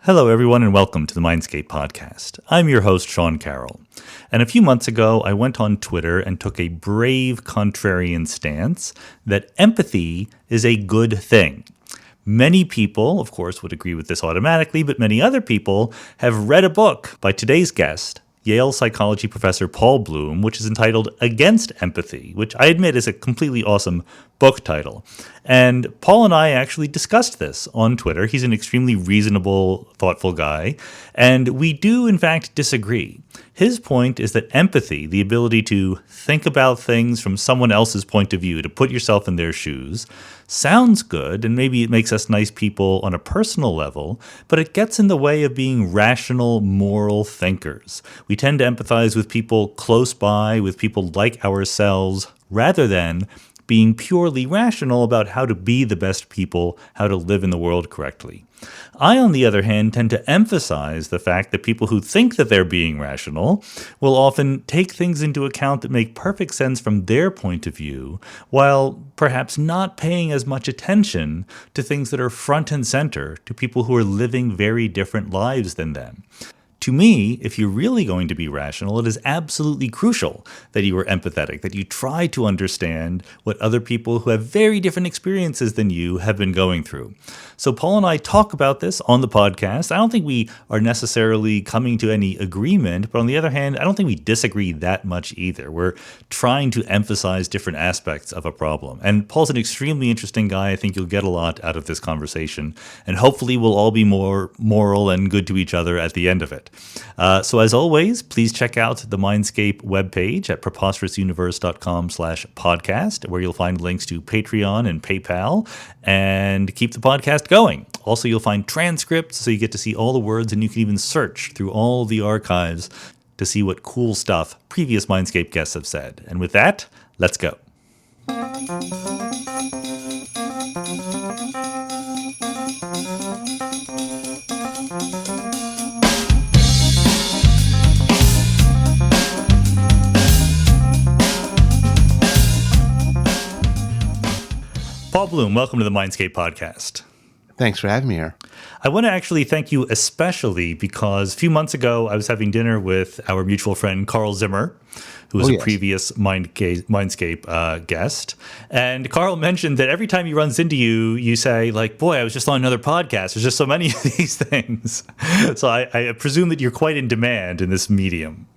Hello, everyone, and welcome to the Mindscape podcast. I'm your host, Sean Carroll. And a few months ago, I went on Twitter and took a brave contrarian stance that empathy is a good thing. Many people, of course, would agree with this automatically, but many other people have read a book by today's guest, Yale psychology professor Paul Bloom, which is entitled Against Empathy, which I admit is a completely awesome book title. And Paul and I actually discussed this on Twitter. He's an extremely reasonable, thoughtful guy, and we do, in fact, disagree. His point is that empathy, the ability to think about things from someone else's point of view, to put yourself in their shoes, sounds good, and maybe it makes us nice people on a personal level, but it gets in the way of being rational, moral thinkers. We tend to empathize with people close by, with people like ourselves, rather than being purely rational about how to be the best people, how to live in the world correctly. I, on the other hand, tend to emphasize the fact that people who think that they're being rational will often take things into account that make perfect sense from their point of view, while perhaps not paying as much attention to things that are front and center to people who are living very different lives than them. To me, if you're really going to be rational, it is absolutely crucial that you are empathetic, that you try to understand what other people who have very different experiences than you have been going through. So Paul and I talk about this on the podcast. I don't think we are necessarily coming to any agreement, but on the other hand, I don't think we disagree that much either. We're trying to emphasize different aspects of a problem. And Paul's an extremely interesting guy. I think you'll get a lot out of this conversation, and hopefully we'll all be more moral and good to each other at the end of it. So as always, please check out the Mindscape webpage at preposterousuniverse.com/podcast, where you'll find links to Patreon and PayPal, and keep the podcast going. Also, you'll find transcripts, so you get to see all the words, and you can even search through all the archives to see what cool stuff previous Mindscape guests have said. And with that, let's go. Paul Bloom, welcome to the Mindscape podcast. Thanks for having me here. I want to actually thank you especially because a few months ago, I was having dinner with our mutual friend, Carl Zimmer, who was a previous Mindscape guest. And Carl mentioned that every time he runs into you, you say, like, boy, I was just on another podcast. There's just so many of these things. So I presume that you're quite in demand in this medium.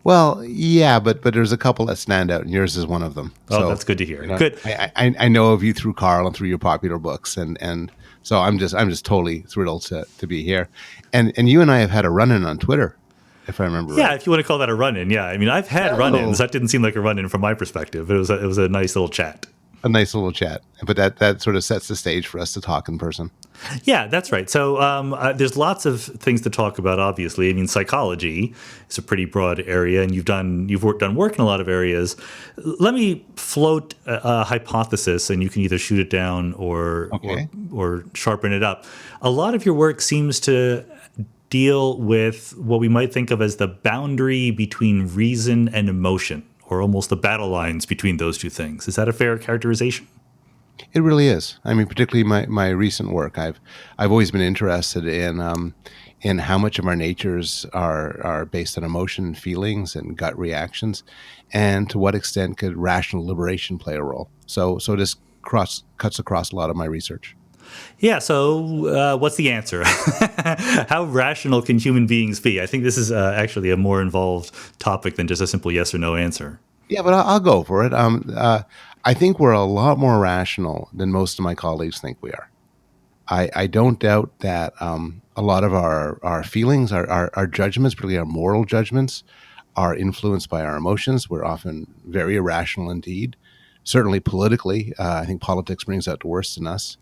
Well, yeah, but there's a couple that stand out, and yours is one of them. Oh, that's good to hear. Good. I know of you through Carl and through your popular books, and so I'm just totally thrilled to be here. And you and I have had a run-in on Twitter, if I remember right. Yeah, if you want to call that a run-in. Yeah, I mean, I've had run-ins. That didn't seem like a run-in from my perspective. It was a nice little chat. A nice little chat, but that sort of sets the stage for us to talk in person. Yeah, that's right. So there's lots of things to talk about, obviously. I mean, psychology is a pretty broad area, and you've done work in a lot of areas. Let me float a hypothesis, and you can either shoot it down or sharpen it up. A lot of your work seems to deal with what we might think of as the boundary between reason and emotion, or almost the battle lines between those two things. Is that a fair characterization? It really is. I mean, particularly my recent work. I've always been interested in how much of our natures are based on emotion and feelings and gut reactions, and to what extent could rational liberation play a role. So this cuts across a lot of my research. Yeah, so what's the answer? How rational can human beings be? I think this is actually a more involved topic than just a simple yes or no answer. Yeah, but I'll go for it. I think we're a lot more rational than most of my colleagues think we are. I don't doubt that a lot of our feelings, our judgments, particularly our moral judgments, are influenced by our emotions. We're often very irrational indeed. Certainly politically, I think politics brings out the worst in us.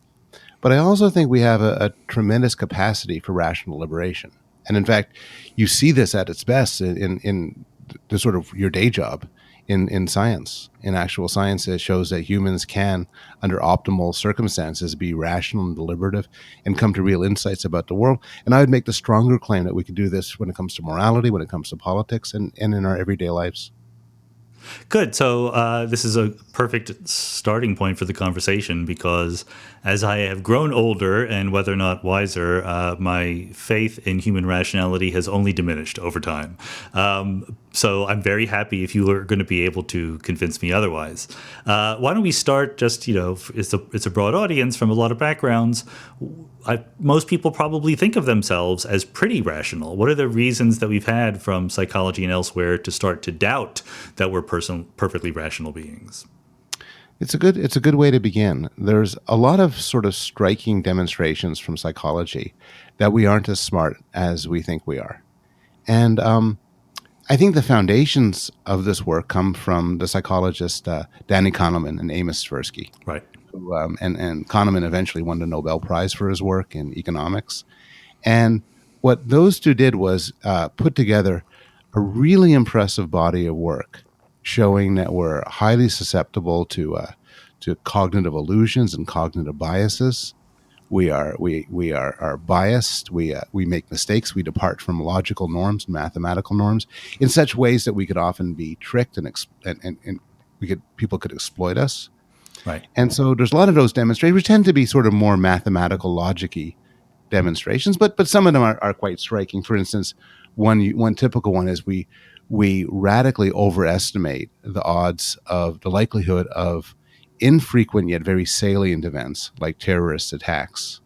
But I also think we have a tremendous capacity for rational liberation. And in fact, you see this at its best in the sort of your day job in science. In actual science, it shows that humans can, under optimal circumstances, be rational and deliberative and come to real insights about the world. And I would make the stronger claim that we can do this when it comes to morality, when it comes to politics, and in our everyday lives. Good. So this is a perfect starting point for the conversation because as I have grown older and whether or not wiser, my faith in human rationality has only diminished over time. So I'm very happy if you are going to be able to convince me otherwise. Why don't we start just, it's a broad audience from a lot of backgrounds. Most people probably think of themselves as pretty rational. What are the reasons that we've had from psychology and elsewhere to start to doubt that we're perfectly rational beings? It's a good way to begin. There's a lot of sort of striking demonstrations from psychology that we aren't as smart as we think we are. And I think the foundations of this work come from the psychologist Danny Kahneman and Amos Tversky. Right. And Kahneman eventually won the Nobel Prize for his work in economics. And what those two did was put together a really impressive body of work showing that we're highly susceptible to cognitive illusions and cognitive biases. We are biased. We make mistakes. We depart from logical norms, mathematical norms, in such ways that we could often be tricked and people could exploit us. Right. And so there's a lot of those demonstrations, which tend to be sort of more mathematical, logic-y demonstrations, but some of them are quite striking. For instance, one typical one is we radically overestimate the odds of the likelihood of infrequent yet very salient events like terrorist attacks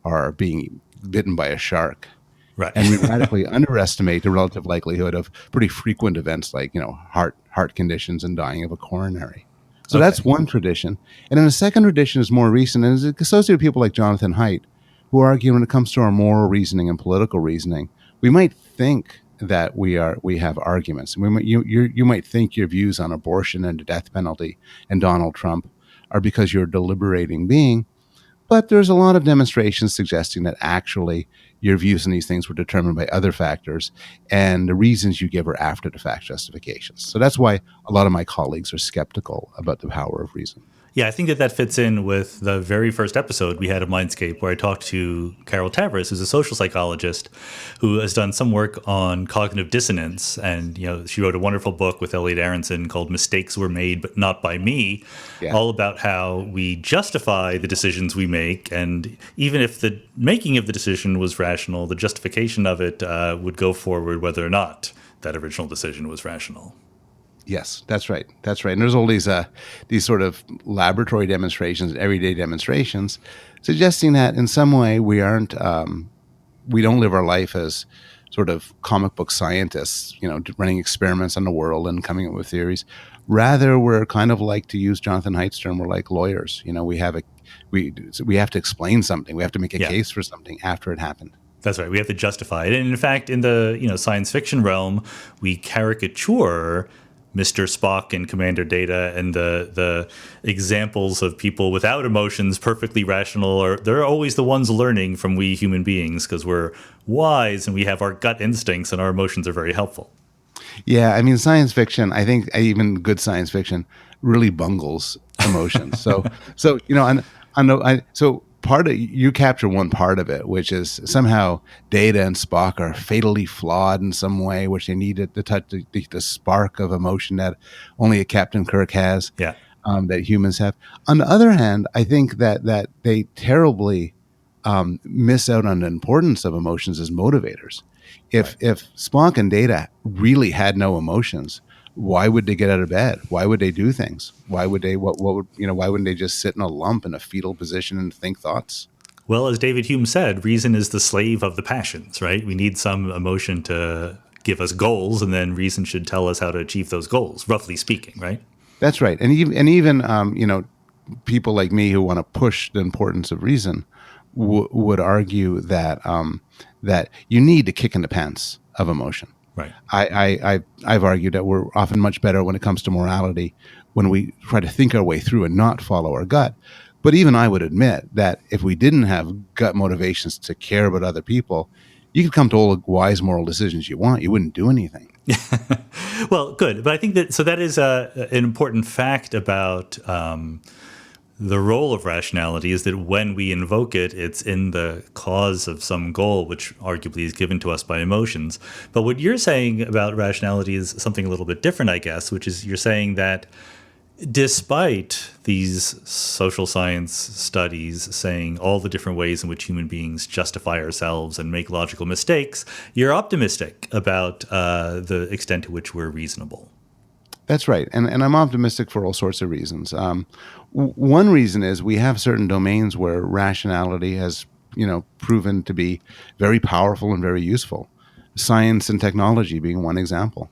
or being bitten by a shark. Right. And we radically underestimate the relative likelihood of pretty frequent events like, heart conditions and dying of a coronary. So that's one tradition. And then the second tradition is more recent and is associated with people like Jonathan Haidt, who argue when it comes to our moral reasoning and political reasoning, we might think that we have arguments. You might think your views on abortion and the death penalty and Donald Trump are because you're a deliberating being, but there's a lot of demonstrations suggesting that actually your views on these things were determined by other factors, and the reasons you give are after the fact justifications. So that's why a lot of my colleagues are skeptical about the power of reason. Yeah, I think that fits in with the very first episode we had of Mindscape, where I talked to Carol Tavris, who's a social psychologist who has done some work on cognitive dissonance. And, she wrote a wonderful book with Elliot Aronson called Mistakes Were Made, But Not By Me, all about how we justify the decisions we make. And even if the making of the decision was rational, the justification of it would go forward whether or not that original decision was rational. Yes, that's right. That's right. And there's all these sort of laboratory demonstrations, everyday demonstrations, suggesting that in some way we don't live our life as sort of comic book scientists, running experiments on the world and coming up with theories. Rather, we're kind of like, to use Jonathan Haidt's term, we're like lawyers. We have to explain something. We have to make a case for something after it happened. That's right. We have to justify it. And in fact, in the science fiction realm, we caricature Mr. Spock and Commander Data and the examples of people without emotions, perfectly rational, or they're always the ones learning from we human beings because we're wise and we have our gut instincts and our emotions are very helpful. Yeah, I mean, science fiction, I think even good science fiction really bungles emotions. So you capture one part of it, which is somehow Data and Spock are fatally flawed in some way, which they need to touch the spark of emotion that only a Captain Kirk has, that humans have. On the other hand, I think that they terribly miss out on the importance of emotions as motivators. If Spock and Data really had no emotions, why would they get out of bed? Why would they do things? Why would they? Why wouldn't they just sit in a lump in a fetal position and think thoughts? Well, as David Hume said, reason is the slave of the passions, right? We need some emotion to give us goals, and then reason should tell us how to achieve those goals, roughly speaking, right? That's right. And even people like me who want to push the importance of reason would argue that that you need to kick in the pants of emotion. Right. I've argued that we're often much better when it comes to morality when we try to think our way through and not follow our gut. But even I would admit that if we didn't have gut motivations to care about other people, you could come to all the wise moral decisions you want. You wouldn't do anything. Well, good. But I think that is an important fact about the role of rationality is that when we invoke it, it's in the cause of some goal, which arguably is given to us by emotions. But what you're saying about rationality is something a little bit different, I guess, which is you're saying that despite these social science studies saying all the different ways in which human beings justify ourselves and make logical mistakes, you're optimistic about the extent to which we're reasonable. That's right. And I'm optimistic for all sorts of reasons. One reason is we have certain domains where rationality has, proven to be very powerful and very useful. Science and technology being one example.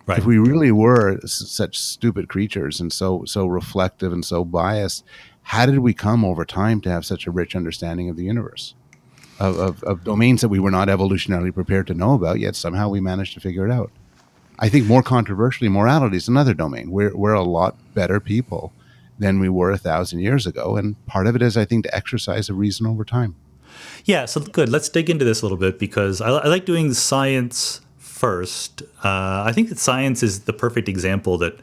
Right. If we really were such stupid creatures and so reflective and so biased, how did we come over time to have such a rich understanding of the universe, of domains that we were not evolutionarily prepared to know about, yet somehow we managed to figure it out? I think more controversially, morality is another domain. We're a lot better people than we were 1,000 years ago. And part of it is, I think, to exercise a reason over time. Yeah, so good. Let's dig into this a little bit because I like doing science first. I think that science is the perfect example that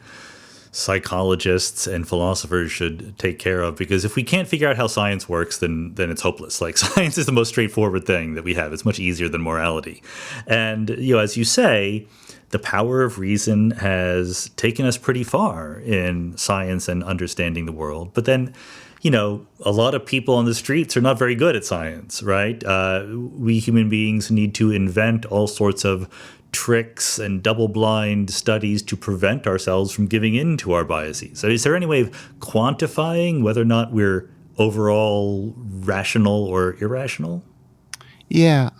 psychologists and philosophers should take care of, because if we can't figure out how science works, then it's hopeless. Like, science is the most straightforward thing that we have. It's much easier than morality. And, as you say, the power of reason has taken us pretty far in science and understanding the world. But then, a lot of people on the streets are not very good at science, right? We human beings need to invent all sorts of tricks and double-blind studies to prevent ourselves from giving in to our biases. So is there any way of quantifying whether or not we're overall rational or irrational? Yeah.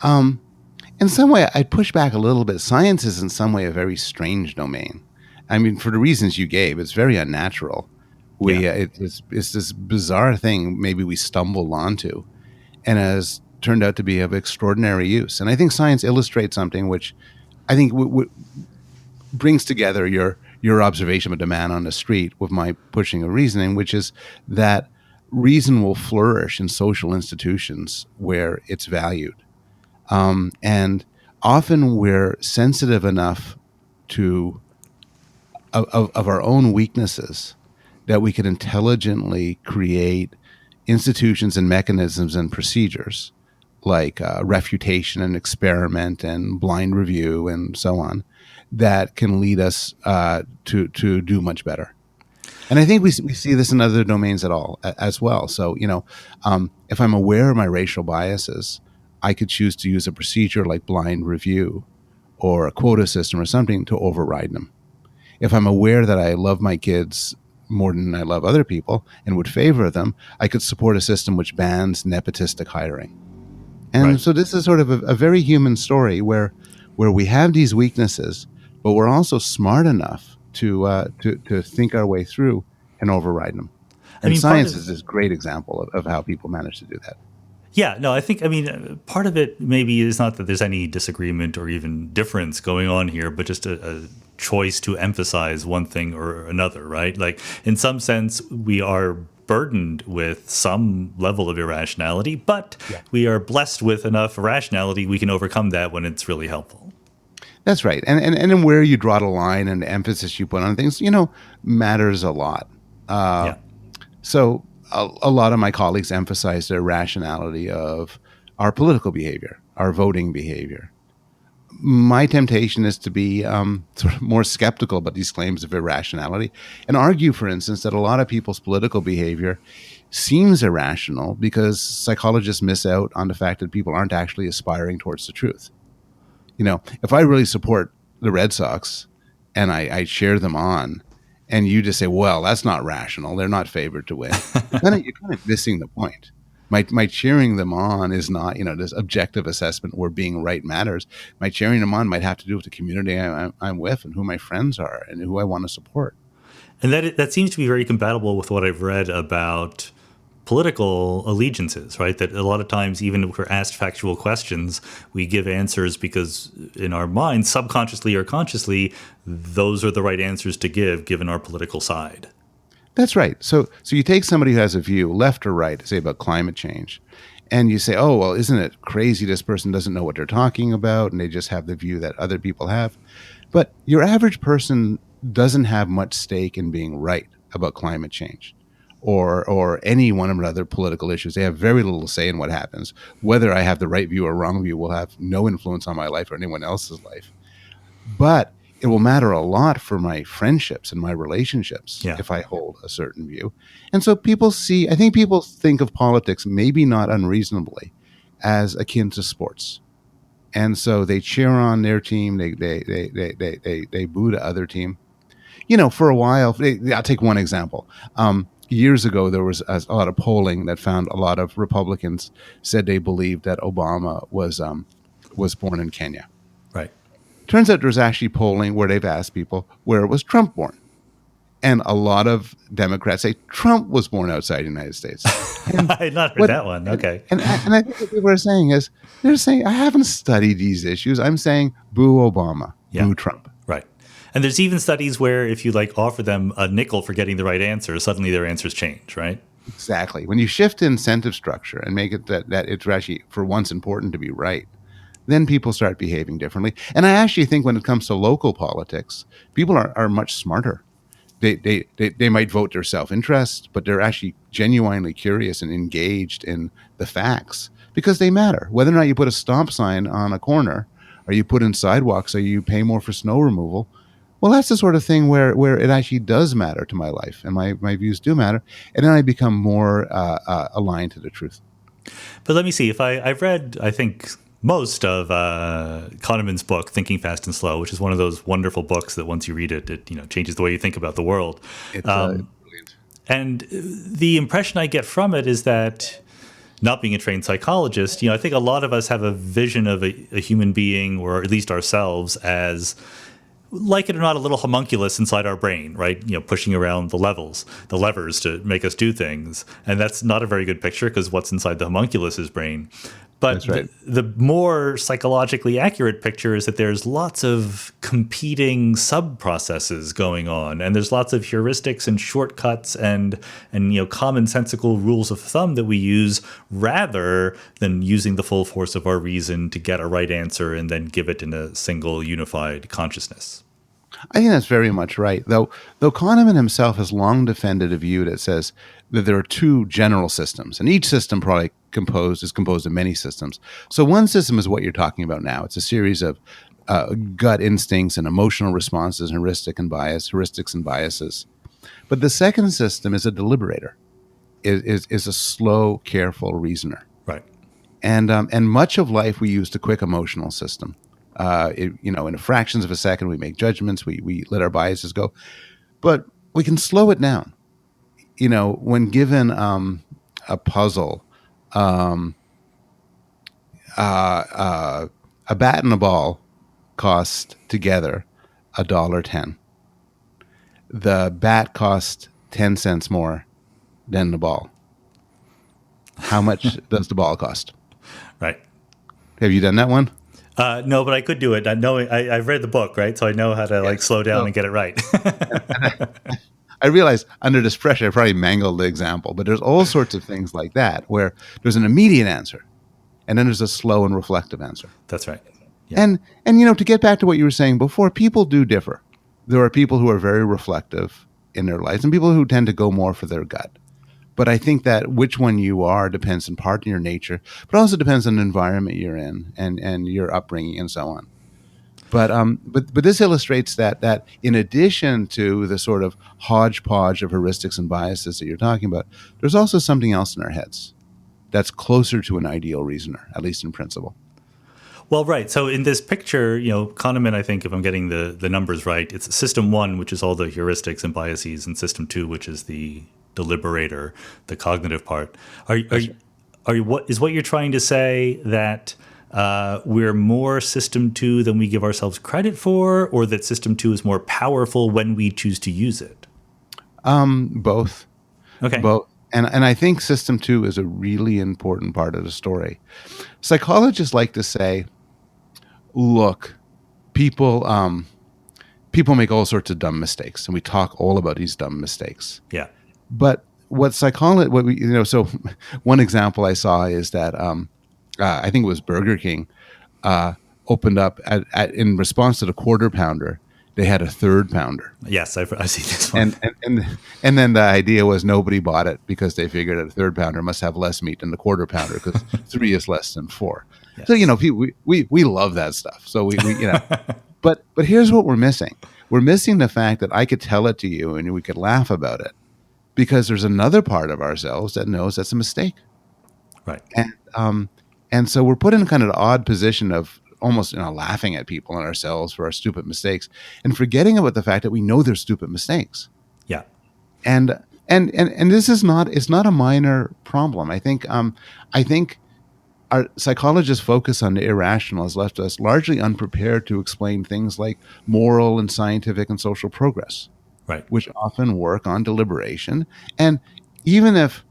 In some way, I'd push back a little bit. Science is in some way a very strange domain. I mean, for the reasons you gave, it's very unnatural. It's this bizarre thing maybe we stumbled onto and has turned out to be of extraordinary use. And I think science illustrates something which I think brings together your observation of a man on the street with my pushing of reasoning, which is that reason will flourish in social institutions where it's valued. And often we're sensitive enough to of our own weaknesses that we can intelligently create institutions and mechanisms and procedures like refutation and experiment and blind review and so on that can lead us to do much better. And I think we see this in other domains as well. So, if I'm aware of my racial biases, I could choose to use a procedure like blind review or a quota system or something to override them. If I'm aware that I love my kids more than I love other people and would favor them, I could support a system which bans nepotistic hiring. And Right. so this is sort of a very human story where we have these weaknesses, but we're also smart enough to think our way through and override them. And science is this great example of how people manage to do that. Yeah, no, I think, part of it maybe is not that there's any disagreement or even difference going on here, but just a choice to emphasize one thing or another, right? Like, in some sense, we are burdened with some level of irrationality, but we are blessed with enough rationality we can overcome that when it's really helpful. That's right. And then where you draw the line and the emphasis you put on things, matters a lot. So a lot of my colleagues emphasize the irrationality of our political behavior, our voting behavior. My temptation is to be sort of more skeptical about these claims of irrationality and argue, for instance, that a lot of people's political behavior seems irrational because psychologists miss out on the fact that people aren't actually aspiring towards the truth. If I really support the Red Sox and I cheer them on, and you just say, well, that's not rational, they're not favored to win, you're kind of missing the point. My cheering them on is not, this objective assessment where being right matters. My cheering them on might have to do with the community I'm with and who my friends are and who I want to support. And that seems to be very compatible with what I've read about political allegiances, right? That a lot of times, even if we're asked factual questions, we give answers because in our minds, subconsciously or consciously, those are the right answers to give given our political side. That's right. So you take somebody who has a view, left or right, say about climate change, and you say, oh, well, isn't it crazy this person doesn't know what they're talking about and they just have the view that other people have? But your average person doesn't have much stake in being right about climate change or any one of the other political issues. They have very little say in what happens. Whether I have the right view or wrong view will have no influence on my life or anyone else's life. But it will matter a lot for my friendships and my relationships if I hold a certain view. And so I think people think of politics, maybe not unreasonably, as akin to sports. And so they cheer on their team. They boo the other team. For a while, I'll take one example. Years ago, there was a lot of polling that found a lot of Republicans said they believed that Obama was born in Kenya. Right. Turns out there's actually polling where they've asked people where was Trump born. And a lot of Democrats say Trump was born outside the United States. I had not heard that one. Okay. And I think what people are saying is, they're saying, I haven't studied these issues. I'm saying, boo Obama, boo Trump. Right. And there's even studies where if you offer them a nickel for getting the right answer, suddenly their answers change, right? Exactly. When you shift the incentive structure and make it that it's actually for once important to be right, then people start behaving differently. And I actually think when it comes to local politics, people are much smarter. They might vote their self-interest, but they're actually genuinely curious and engaged in the facts because they matter. Whether or not you put a stop sign on a corner or you put in sidewalks or you pay more for snow removal, well, that's the sort of thing where it actually does matter to my life and my views do matter. And then I become more aligned to the truth. But let me see. I've read, I think, most of Kahneman's book, Thinking Fast and Slow, which is one of those wonderful books that once you read it, it changes the way you think about the world. It's brilliant. And the impression I get from it is that, not being a trained psychologist, I think a lot of us have a vision of a human being, or at least ourselves, as, like it or not, a little homunculus inside our brain, right? Pushing around the levers to make us do things. And that's not a very good picture because what's inside the homunculus's brain. But right. the more psychologically accurate picture is that there's lots of competing sub-processes going on, and there's lots of heuristics and shortcuts and commonsensical rules of thumb that we use rather than using the full force of our reason to get a right answer and then give it in a single unified consciousness. I think that's very much right. Though Kahneman himself has long defended a view that says that there are two general systems, and each system probably is composed of many systems. So one system is what you're talking about now. It's a series of gut instincts and emotional responses, heuristics and biases. But the second system is a deliberator, is a slow, careful reasoner. Right. And much of life we use the quick emotional system. In fractions of a second, we make judgments. We let our biases go, but we can slow it down. When given a puzzle, a bat and a ball cost together $1.10. The bat cost 10 cents more than the ball. How much does the ball cost? Right. Have you done that one? No, but I could do it. I've read the book, right? So I know how to slow down and get it right. I realize under this pressure, I probably mangled the example, but there's all sorts of things like that where there's an immediate answer, and then there's a slow and reflective answer. That's right. Yeah. And to get back to what you were saying before, people do differ. There are people who are very reflective in their lives, and people who tend to go more for their gut. But I think that which one you are depends in part on your nature, but also depends on the environment you're in and your upbringing and so on. But this illustrates that in addition to the sort of hodgepodge of heuristics and biases that you're talking about, there's also something else in our heads that's closer to an ideal reasoner, at least in principle. Well, right. So in this picture, Kahneman, I think if I'm getting the numbers right, it's system 1, which is all the heuristics and biases, and system 2, which is the deliberator, the cognitive part. What you're trying to say that we're more system 2 than we give ourselves credit for, or that system 2 is more powerful when we choose to use it? Both. Okay. Both. And I think system 2 is a really important part of the story. Psychologists like to say, look, people make all sorts of dumb mistakes, and we talk all about these dumb mistakes. Yeah. But so one example I saw is that I think it was Burger King opened up in response to the Quarter Pounder, they had a third pounder. Yes, I see this one. And then the idea was nobody bought it because they figured that a third pounder must have less meat than the quarter pounder because 3 is less than 4. Yes. So, we love that stuff. So we but here's what we're missing. We're missing the fact that I could tell it to you and we could laugh about it because there's another part of ourselves that knows that's a mistake. Right. And so we're put in kind of the odd position of almost laughing at people and ourselves for our stupid mistakes and forgetting about the fact that we know they're stupid mistakes. Yeah. And this is not a minor problem. I think our psychologists' focus on the irrational has left us largely unprepared to explain things like moral and scientific and social progress, Right. which often work on deliberation. And even if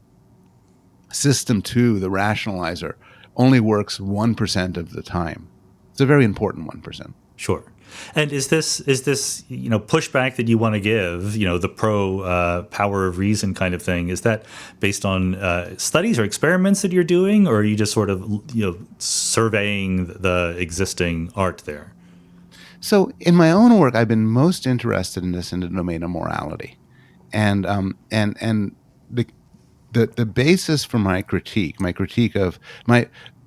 system 2, the rationalizer, only works 1% of the time, it's a very important 1%. Sure. And is this pushback that you want to give, the pro power of reason kind of thing? Is that based on studies or experiments that you're doing, or are you just sort of surveying the existing art there? So in my own work, I've been most interested in this in the domain of morality, and the basis for my critique of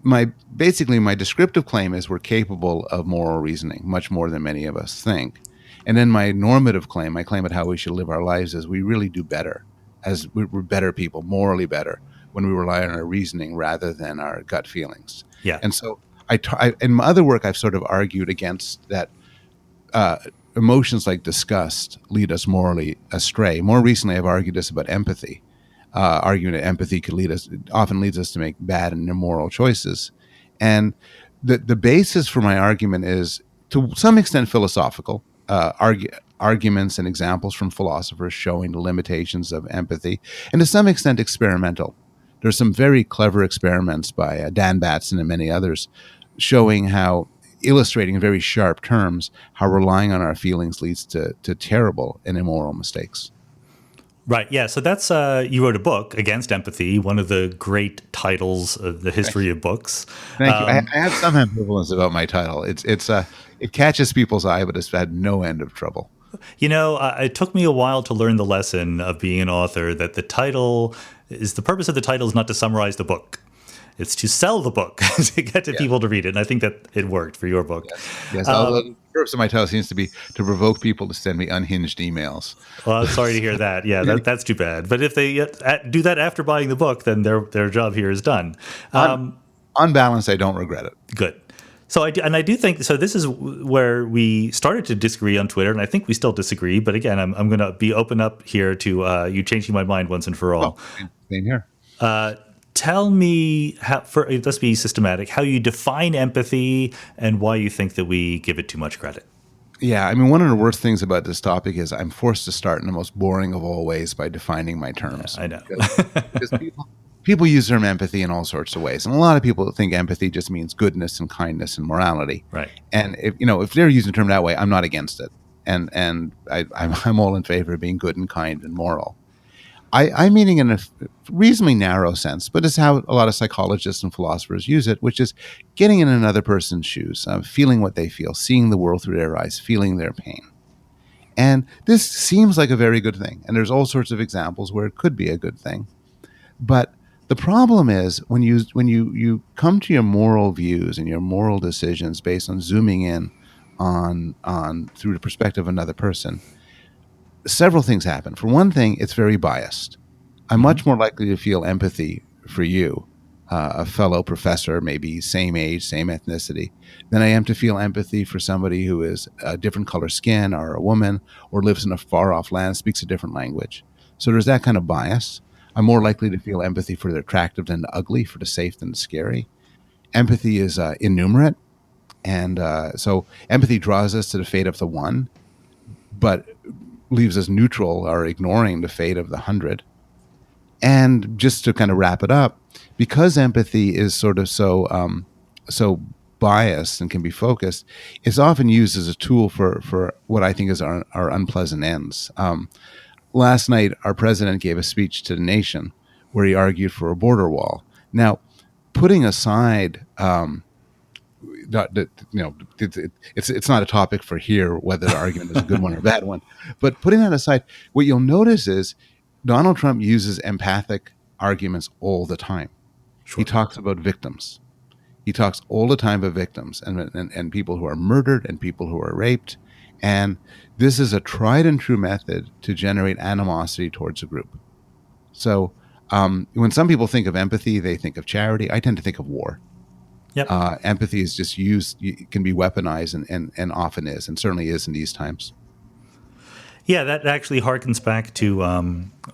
my descriptive claim is we're capable of moral reasoning much more than many of us think. And then my normative claim, my claim at how we should live our lives is we really do better as we're better people, morally better, when we rely on our reasoning rather than our gut feelings. Yeah. And so in my other work, I've sort of argued against that emotions like disgust lead us morally astray. More recently, I've argued this about empathy. Arguing that empathy often leads us to make bad and immoral choices. And the basis for my argument is to some extent philosophical, arguments and examples from philosophers showing the limitations of empathy, and to some extent experimental. There's some very clever experiments by Dan Batson and many others illustrating in very sharp terms how relying on our feelings leads to terrible and immoral mistakes. Right. Yeah. So that's you wrote a book against empathy, one of the great titles of the history of books. Thank you. I have some ambivalence about my title. It catches people's eye, but it's had no end of trouble. It took me a while to learn the lesson of being an author that the purpose of the title is not to summarize the book. It's to sell the book, to get to people to read it. And I think that it worked for your book. Yes. The purpose of my title seems to be to provoke people to send me unhinged emails. Well, I'm sorry to hear that. Yeah, that's too bad. But if they do that after buying the book, then their job here is done. On balance, I don't regret it. Good. So I do think so. This is where we started to disagree on Twitter, and I think we still disagree. But again, I'm going to be open up here to you changing my mind once and for all. Same here. Tell me, let's be systematic, how you define empathy and why you think that we give it too much credit. Yeah, I mean, one of the worst things about this topic is I'm forced to start in the most boring of all ways by defining my terms. Yeah, I know. Because people use the term empathy in all sorts of ways. And a lot of people think empathy just means goodness and kindness and morality. Right. And if they're using the term that way, I'm not against it. And I'm all in favor of being good and kind and moral. I'm meaning in a reasonably narrow sense, but it's how a lot of psychologists and philosophers use it, which is getting in another person's shoes, feeling what they feel, seeing the world through their eyes, feeling their pain. And this seems like a very good thing. And there's all sorts of examples where it could be a good thing. But the problem is when you come to your moral views and your moral decisions based on zooming in on through the perspective of another person, several things happen. For one thing, it's very biased. I'm much more likely to feel empathy for you, a fellow professor, maybe same age, same ethnicity, than I am to feel empathy for somebody who is a different color skin or a woman or lives in a far-off land, speaks a different language. So there's that kind of bias. I'm more likely to feel empathy for the attractive than the ugly, for the safe than the scary. Empathy is innumerate. And so empathy draws us to the fate of the one, but leaves us neutral or ignoring the fate of the 100. And just to kind of wrap it up, because empathy is sort of so biased and can be focused, it's often used as a tool for what I think is our unpleasant ends. Last night, our president gave a speech to the nation where he argued for a border wall. Now, putting aside it's not a topic for here whether the argument is a good one or a bad one. But putting that aside, what you'll notice is Donald Trump uses empathic arguments all the time. He Sure. talks about victims. He talks all the time about victims and people who are murdered and people who are raped. And this is a tried and true method to generate animosity towards a group. So when some people think of empathy, they think of charity. I tend to think of war. Yep. Empathy is just used, can be weaponized and often is, and certainly is in these times. Yeah, that actually harkens back to a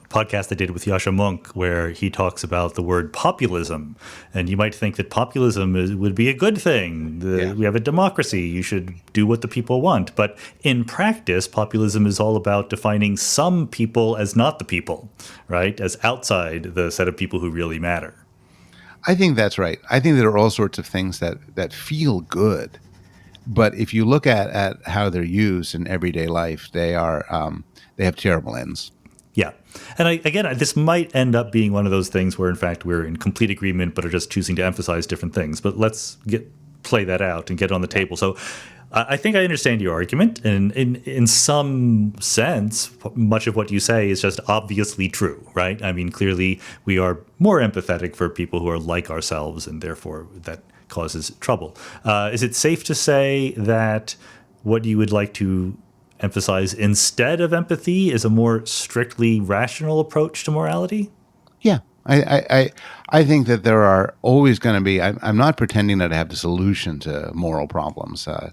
podcast I did with Yasha Monk, where he talks about the word populism. And you might think that populism would be a good thing. We have a democracy. You should do what the people want. But in practice, populism is all about defining some people as not the people, right? As outside the set of people who really matter. I think that's right. I think there are all sorts of things that feel good. But if you look at how they're used in everyday life, they have terrible ends. Yeah. And again, this might end up being one of those things where, in fact, we're in complete agreement, but are just choosing to emphasize different things. But let's play that out and get it on the table. So I think I understand your argument. And in some sense, much of what you say is just obviously true, right? I mean, clearly, we are more empathetic for people who are like ourselves, and therefore that causes trouble. Is it safe to say that what you would like to emphasize instead of empathy is a more strictly rational approach to morality? Yeah, I think that there are always going to be. I'm not pretending that I have the solution to moral problems. I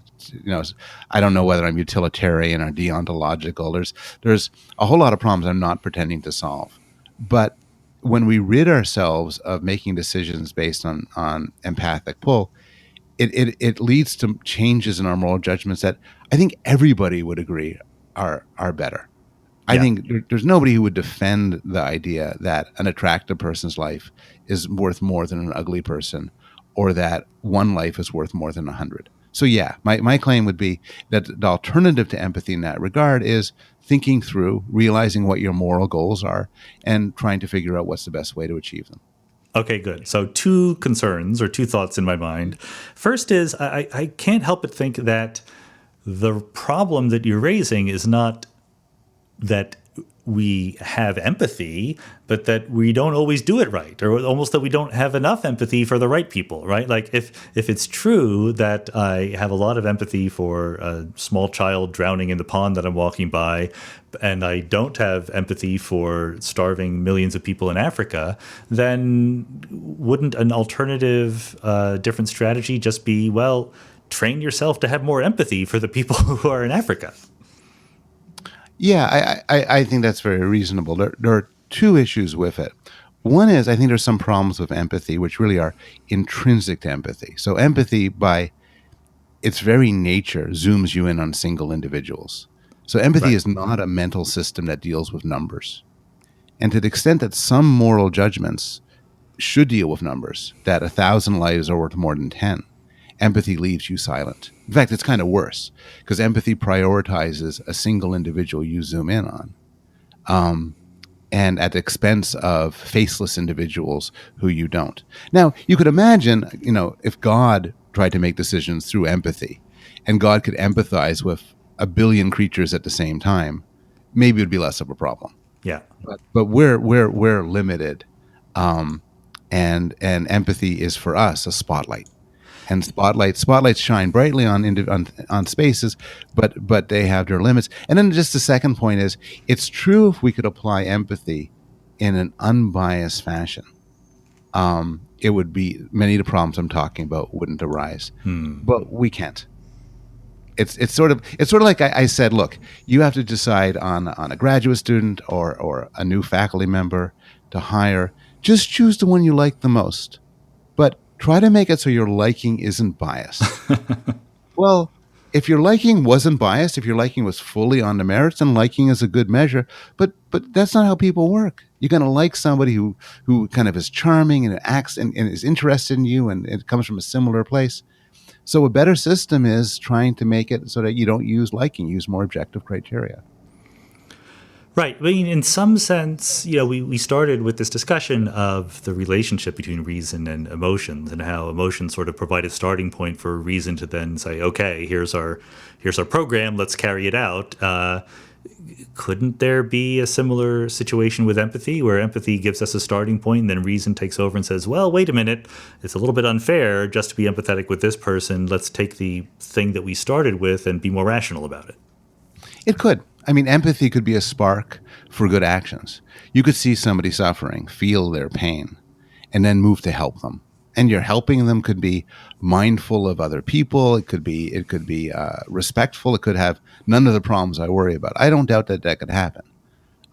don't know whether I'm utilitarian or deontological. There's a whole lot of problems I'm not pretending to solve. But when we rid ourselves of making decisions based on empathic pull, it leads to changes in our moral judgments that I think everybody would agree are better. I think there's nobody who would defend the idea that an attractive person's life is worth more than an ugly person, or that one life is worth more than 100. So yeah, my claim would be that the alternative to empathy in that regard is thinking through, realizing what your moral goals are, and trying to figure out what's the best way to achieve them. Okay, good. So two concerns or two thoughts in my mind. First is I can't help but think that the problem that you're raising is not that we have empathy, but that we don't always do it right, or almost that we don't have enough empathy for the right people, right? Like if it's true that I have a lot of empathy for a small child drowning in the pond that I'm walking by, and I don't have empathy for starving millions of people in Africa, then wouldn't an alternative, different strategy just be, well, train yourself to have more empathy for the people who are in Africa? Yeah, I think that's very reasonable. There are two issues with it. One is I think there's some problems with empathy, which really are intrinsic to empathy. So empathy, by its very nature, zooms you in on single individuals. So empathy is not a mental system that deals with numbers. And to the extent that some moral judgments should deal with numbers, that 1,000 lives are worth more than 10, empathy leaves you silent. In fact, it's kind of worse because empathy prioritizes a single individual you zoom in on, and at the expense of faceless individuals who you don't. Now, you could imagine, if God tried to make decisions through empathy, and God could empathize with a billion creatures at the same time, maybe it would be less of a problem. Yeah. But we're limited, and empathy is for us a spotlight. And spotlights shine brightly on spaces, but they have their limits. And then just the second point is, it's true if we could apply empathy in an unbiased fashion, it would be many of the problems I'm talking about wouldn't arise. But we can't. It's sort of like I said. Look, you have to decide on a graduate student or a new faculty member to hire. Just choose the one you like the most, but try to make it so your liking isn't biased. Well, if your liking wasn't biased, if your liking was fully on the merits, then liking is a good measure. But that's not how people work. You're going to like somebody who kind of is charming and acts and is interested in you, and it comes from a similar place. So a better system is trying to make it so that you don't use liking, use more objective criteria. Right. I mean, in some sense, we started with this discussion of the relationship between reason and emotions, and how emotions sort of provide a starting point for reason to then say, okay, here's our program, let's carry it out. Couldn't there be a similar situation with empathy, where empathy gives us a starting point, and then reason takes over and says, well, wait a minute, it's a little bit unfair just to be empathetic with this person. Let's take the thing that we started with and be more rational about it. It could. I mean, empathy could be a spark for good actions. You could see somebody suffering, feel their pain, and then move to help them. And your helping them could be mindful of other people. It could be respectful. It could have none of the problems I worry about. I don't doubt that that could happen.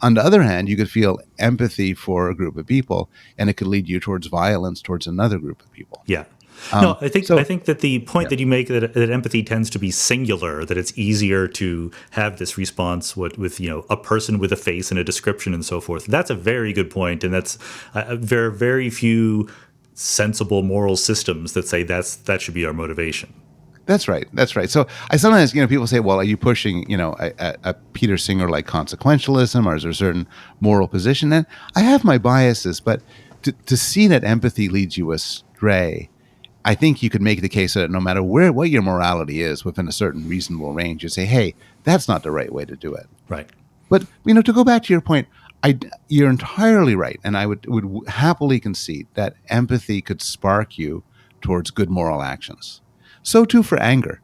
On the other hand, you could feel empathy for a group of people, and it could lead you towards violence towards another group of people. Yeah. No, I think that the point that you make, that empathy tends to be singular, that it's easier to have this response with a person with a face and a description and so forth. That's a very good point, and that's there are very few sensible moral systems that say that should be our motivation. That's right. That's right. So I sometimes, people say, well, are you pushing, a Peter Singer-like consequentialism, or is there a certain moral position? And I have my biases, but to see that empathy leads you astray, I think you could make the case that no matter what your morality is within a certain reasonable range, you say, hey, that's not the right way to do it. Right. But, to go back to your point, you're entirely right. And I would happily concede that empathy could spark you towards good moral actions. So too for anger.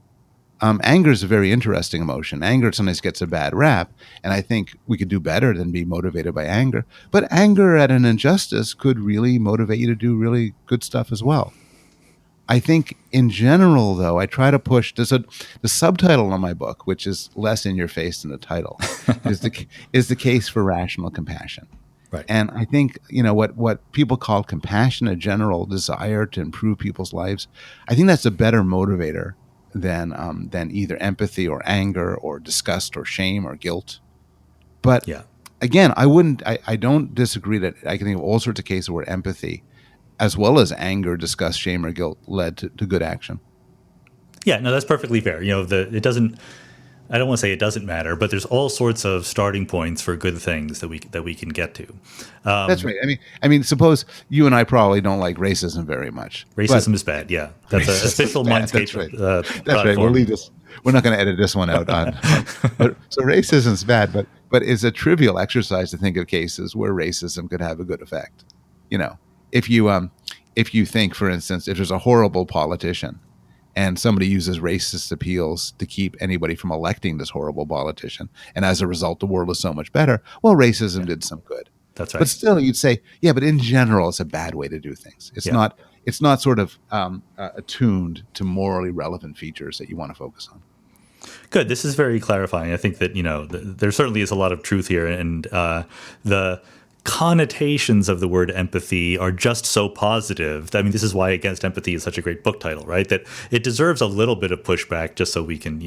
Anger is a very interesting emotion. Anger sometimes gets a bad rap, and I think we could do better than be motivated by anger. But anger at an injustice could really motivate you to do really good stuff as well. I think in general, though, I try to push the subtitle on my book, which is less in your face than the title, is the case for rational compassion. Right. And I think, what people call compassion, a general desire to improve people's lives, I think that's a better motivator than either empathy or anger or disgust or shame or guilt. But again, I don't disagree that I can think of all sorts of cases where empathy, as well as anger, disgust, shame, or guilt, led to good action. Yeah, no, that's perfectly fair. It doesn't. I don't want to say it doesn't matter, but there's all sorts of starting points for good things that we can get to. That's right. I mean, suppose you and I probably don't like racism very much. Racism is bad. Yeah, that's an official Mindscape. That's right. We'll leave this. We're not going to edit this one out. So racism is bad, but it's a trivial exercise to think of cases where racism could have a good effect. If you think, for instance, if there's a horrible politician and somebody uses racist appeals to keep anybody from electing this horrible politician, and as a result, the world is so much better, well, racism did some good. That's right. But still, you'd say, yeah, but in general, it's a bad way to do things. It's not sort of attuned to morally relevant features that you want to focus on. Good. This is very clarifying. I think that, there certainly is a lot of truth here, and the connotations of the word empathy are just so positive. I mean, this is why Against Empathy is such a great book title, right? That it deserves a little bit of pushback just so we can,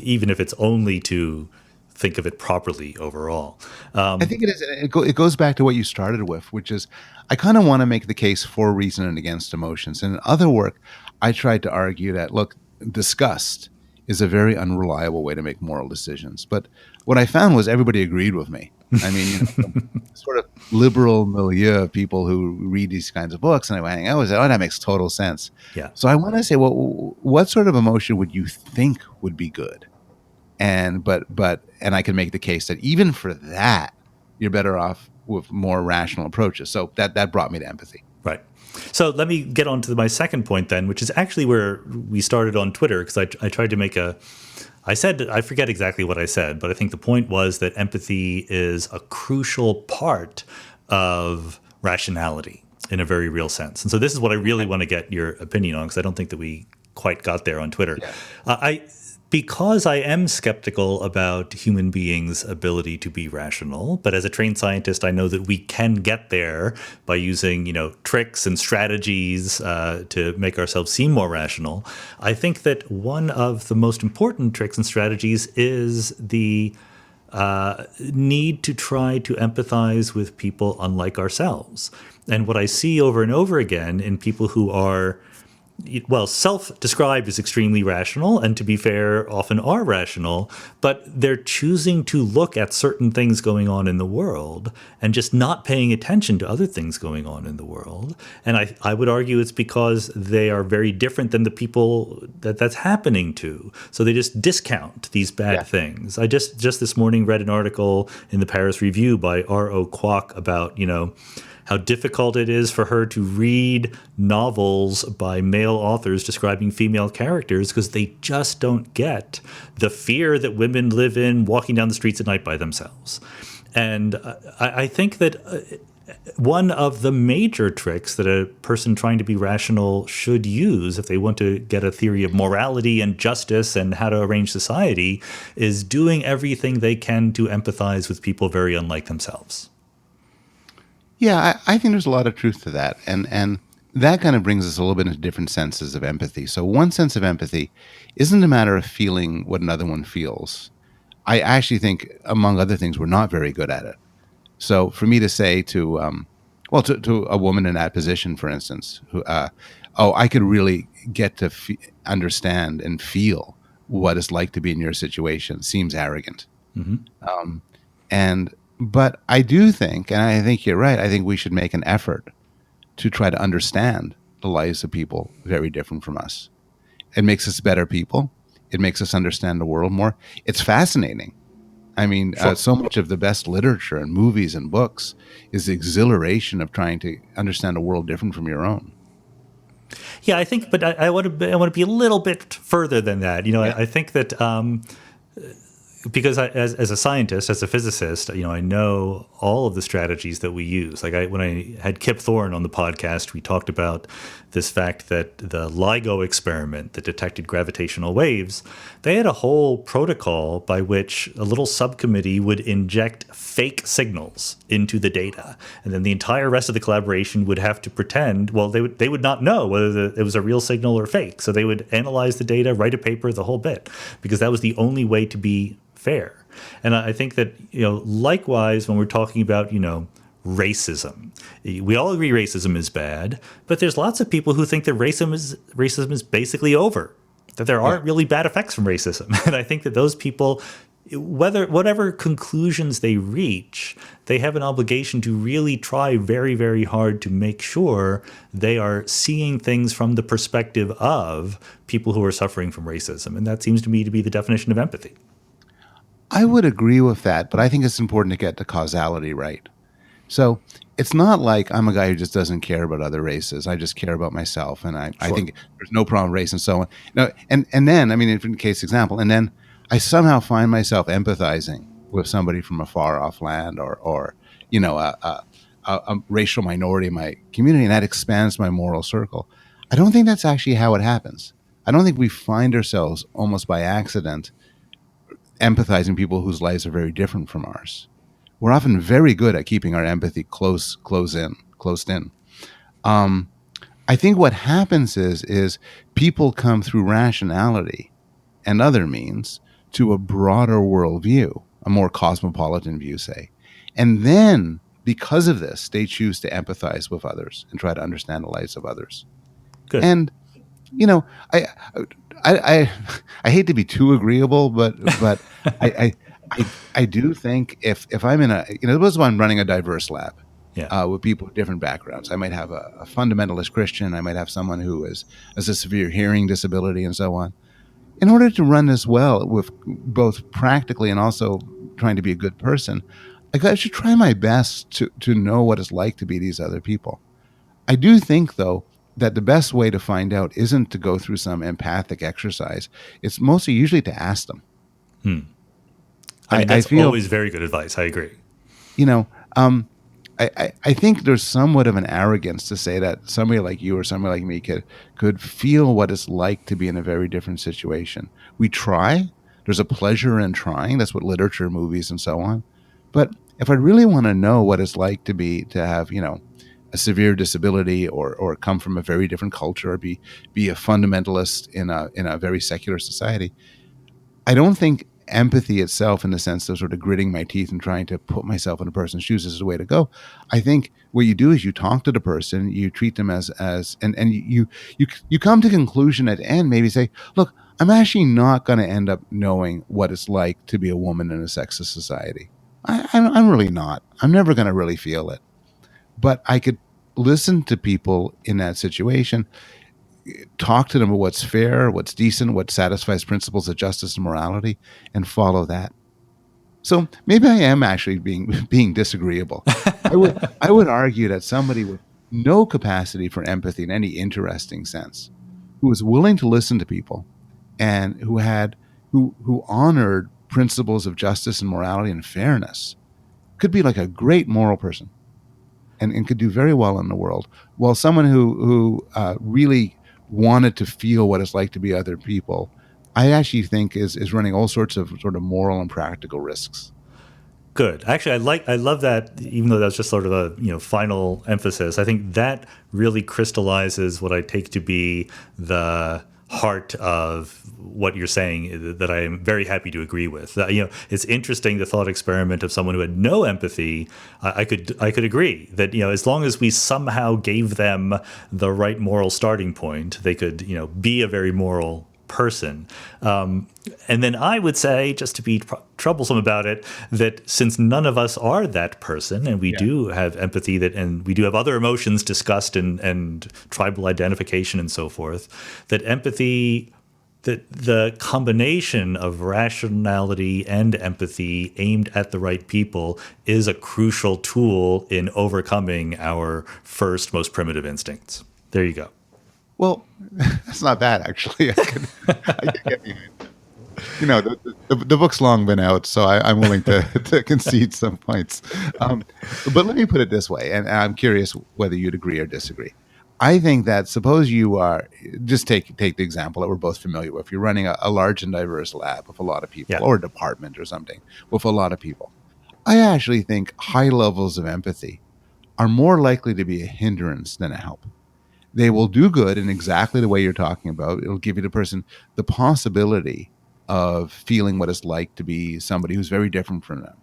even if it's only to think of it properly overall. I think it is. It goes back to what you started with, which is I kind of want to make the case for reason and against emotions. And in other work, I tried to argue that, look, disgust is a very unreliable way to make moral decisions. But what I found was everybody agreed with me. I mean, sort of liberal milieu of people who read these kinds of books, and I hang out with it. Oh, that makes total sense. Yeah. So I want to say, well, what sort of emotion would you think would be good? And I can make the case that even for that, you're better off with more rational approaches. So that brought me to empathy. Right. So let me get on to my second point then, which is actually where we started on Twitter, because I tried to make I forget exactly what I said, but I think the point was that empathy is a crucial part of rationality in a very real sense. And so this is what I really want to get your opinion on, because I don't think that we quite got there on Twitter. Yeah. Because I am skeptical about human beings' ability to be rational, but as a trained scientist, I know that we can get there by using, tricks and strategies to make ourselves seem more rational. I think that one of the most important tricks and strategies is the need to try to empathize with people unlike ourselves. And what I see over and over again in people who are well, self-described as extremely rational, and to be fair, often are rational, but they're choosing to look at certain things going on in the world and just not paying attention to other things going on in the world. And I would argue it's because they are very different than the people that's happening to. So they just discount these bad things. I just this morning read an article in the Paris Review by R.O. Kwok about, how difficult it is for her to read novels by male authors describing female characters because they just don't get the fear that women live in walking down the streets at night by themselves. And I think that one of the major tricks that a person trying to be rational should use if they want to get a theory of morality and justice and how to arrange society is doing everything they can to empathize with people very unlike themselves. Yeah, I think there's a lot of truth to that. And that kind of brings us a little bit into different senses of empathy. So one sense of empathy isn't a matter of feeling what another one feels. I actually think, among other things, we're not very good at it. So for me to say to a woman in that position, for instance, who, I could really get to understand and feel what it's like to be in your situation, seems arrogant. Mm-hmm. But I do think, and I think you're right, I think we should make an effort to try to understand the lives of people very different from us. It makes us better people. It makes us understand the world more. It's fascinating. I mean, so much of the best literature and movies and books is the exhilaration of trying to understand a world different from your own. Yeah, I think, but I want to be a little bit further than that. I think that because as a scientist, as a physicist, I know all of the strategies that we use. Like when I had Kip Thorne on the podcast, we talked about this fact that the LIGO experiment that detected gravitational waves, they had a whole protocol by which a little subcommittee would inject fake signals into the data. And then the entire rest of the collaboration would have to pretend, well, they would not know whether it was a real signal or fake. So they would analyze the data, write a paper, the whole bit, because that was the only way to be fair. And I think that, likewise, when we're talking about, racism, we all agree racism is bad, but there's lots of people who think that racism is basically over, that there aren't really bad effects from racism. And I think that those people, whatever conclusions they reach, they have an obligation to really try very, very hard to make sure they are seeing things from the perspective of people who are suffering from racism. And that seems to me to be the definition of empathy. I would agree with that, but I think it's important to get the causality right. So it's not like I'm a guy who just doesn't care about other races. I just care about myself, and I think there's no problem with race and so on. No, and then, I mean, in case example, and then I somehow find myself empathizing with somebody from a far off land or a racial minority in my community, and that expands my moral circle. I don't think that's actually how it happens. I don't think we find ourselves almost by accident empathizing people whose lives are very different from ours. We're often very good at keeping our empathy closed in. I think what happens is people come through rationality and other means to a broader worldview, a more cosmopolitan view, say. And then, because of this, they choose to empathize with others and try to understand the lives of others. Good. And, I hate to be too agreeable, but I do think if I'm in suppose I'm running a diverse lab with people with different backgrounds. I might have a fundamentalist Christian. I might have someone who has a severe hearing disability and so on. In order to run this well, with both practically and also trying to be a good person, I should try my best to know what it's like to be these other people. I do think, though, that the best way to find out isn't to go through some empathic exercise. It's mostly usually to ask them. I mean, that's always very good advice. I agree. I think there's somewhat of an arrogance to say that somebody like you or somebody like me could feel what it's like to be in a very different situation. We try. There's a pleasure in trying. That's what literature, movies, and so on. But if I really want to know what it's like to have, a severe disability or come from a very different culture or be a fundamentalist in a very secular society, I don't think empathy itself, in the sense of sort of gritting my teeth and trying to put myself in a person's shoes, is the way to go. I think what you do is you talk to the person, you treat them as and you come to conclusion at the end, maybe say, look, I'm actually not going to end up knowing what it's like to be a woman in a sexist society. I'm really not. I'm never going to really feel it. But I could listen to people in that situation, talk to them about what's fair, what's decent, what satisfies principles of justice and morality, and follow that. So maybe I am actually being disagreeable. I would argue that somebody with no capacity for empathy in any interesting sense, who was willing to listen to people, and who honored principles of justice and morality and fairness, could be like a great moral person, and could do very well in the world. While someone who really wanted to feel what it's like to be other people, I actually think is running all sorts of sort of moral and practical risks. Good. Actually, I love that. Even though that's just sort of a final emphasis, I think that really crystallizes what I take to be the heart of what you're saying, that I am very happy to agree with. It's interesting, the thought experiment of someone who had no empathy. I could agree that as long as we somehow gave them the right moral starting point, they could be a very moral person. And then I would say, just to be troublesome about it, that since none of us are that person, and we do have empathy, and we do have other emotions discussed, and tribal identification and so forth, that empathy, that the combination of rationality and empathy aimed at the right people is a crucial tool in overcoming our first, most primitive instincts. There you go. Well, that's not bad, actually. I could get behind that. The book's long been out, so I'm willing to concede some points. But let me put it this way, and I'm curious whether you'd agree or disagree. I think that, suppose you are, just take the example that we're both familiar with. You're running a large and diverse lab with a lot of people, or a department or something with a lot of people. I actually think high levels of empathy are more likely to be a hindrance than a help. They will do good in exactly the way you're talking about. It'll give you the person the possibility of feeling what it's like to be somebody who's very different from them.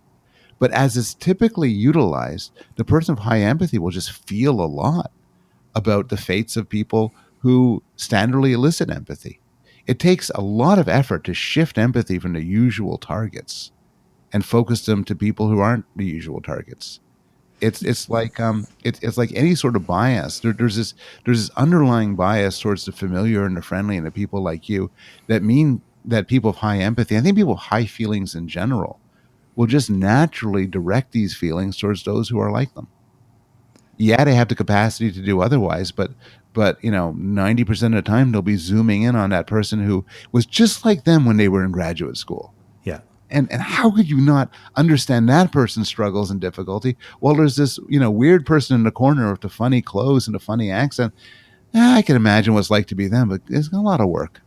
But as it's typically utilized, the person of high empathy will just feel a lot about the fates of people who standardly elicit empathy. It takes a lot of effort to shift empathy from the usual targets and focus them to people who aren't the usual targets. It's like any sort of bias. There's this underlying bias towards the familiar and the friendly and the people like you, that mean that people of high empathy, I think people with high feelings in general, will just naturally direct these feelings towards those who are like them. Yeah, they have the capacity to do otherwise, but 90% of the time they'll be zooming in on that person who was just like them when they were in graduate school. Yeah. And how could you not understand that person's struggles and difficulty? Well, there's this weird person in the corner with the funny clothes and the funny accent. I can imagine what it's like to be them, but it's a lot of work.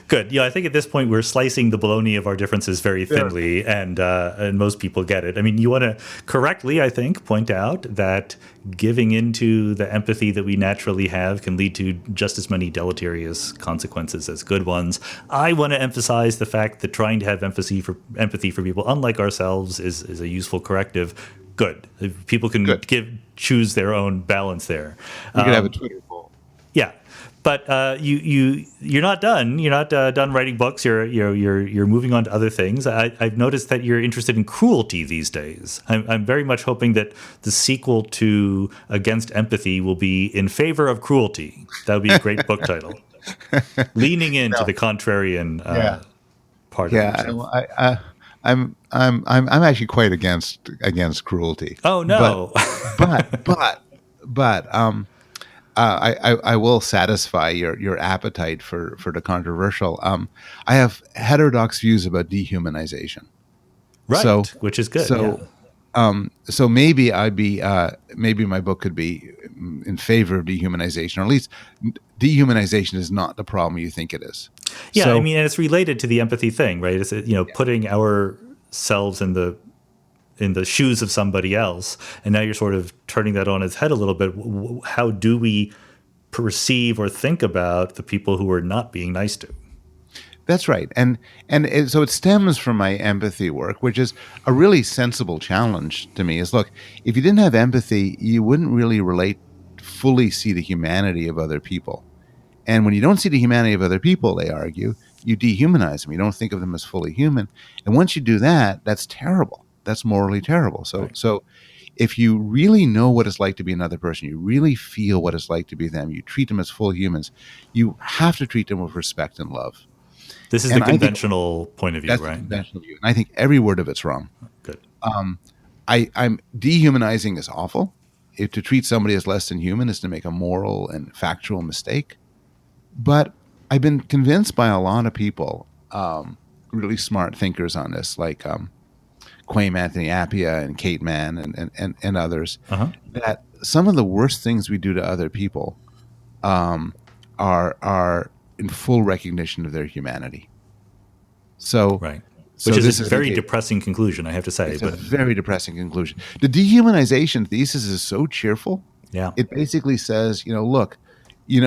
Good. I think at this point we're slicing the bologna of our differences very thinly, and most people get it. I mean, you want to correctly, I think, point out that giving into the empathy that we naturally have can lead to just as many deleterious consequences as good ones. I want to emphasize the fact that trying to have empathy for people unlike ourselves is a useful corrective. Good. People can choose their own balance there. We could have a Twitter poll. Yeah. But you're not done. You're not done writing books. You're moving on to other things. I've noticed that you're interested in cruelty these days. I'm very much hoping that the sequel to Against Empathy will be In Favor of Cruelty. That would be a great book title. Leaning into the contrarian part of yourself. I'm actually quite against cruelty. Oh no! But I will satisfy your appetite for the controversial. I have heterodox views about dehumanization. Right, which is good. So maybe maybe my book could be in favor of dehumanization, or at least dehumanization is not the problem you think it is. Yeah, so, and it's related to the empathy thing, right? It's putting ourselves in the shoes of somebody else, and now you're sort of turning that on its head a little bit. How do we perceive or think about the people who we're not being nice to? That's right. So it stems from my empathy work, which is a really sensible challenge to me. Is look, if you didn't have empathy, you wouldn't really fully see the humanity of other people. And when you don't see the humanity of other people, they argue, you dehumanize them. You don't think of them as fully human. And once you do that, that's terrible. That's morally terrible. So Right. so if you really know what it's like to be another person, you really feel what it's like to be them, you treat them as full humans, you have to treat them with respect and love. This is the And I think conventional point of view, that's the right? conventional view. And I think every word of it's wrong. Good. Um, I'm dehumanizing is awful. If to treat somebody as less than human is to make a moral and factual mistake. But I've been convinced by a lot of people, really smart thinkers on this, like Quayme Anthony Appiah and Kate Mann and others, Uh-huh. that some of the worst things we do to other people um, are in full recognition of their humanity. So, Right. so Which is this a is the very case. depressing conclusion, I have to say. It's a But very depressing conclusion. The dehumanization thesis is so cheerful. yeah, It basically says, look,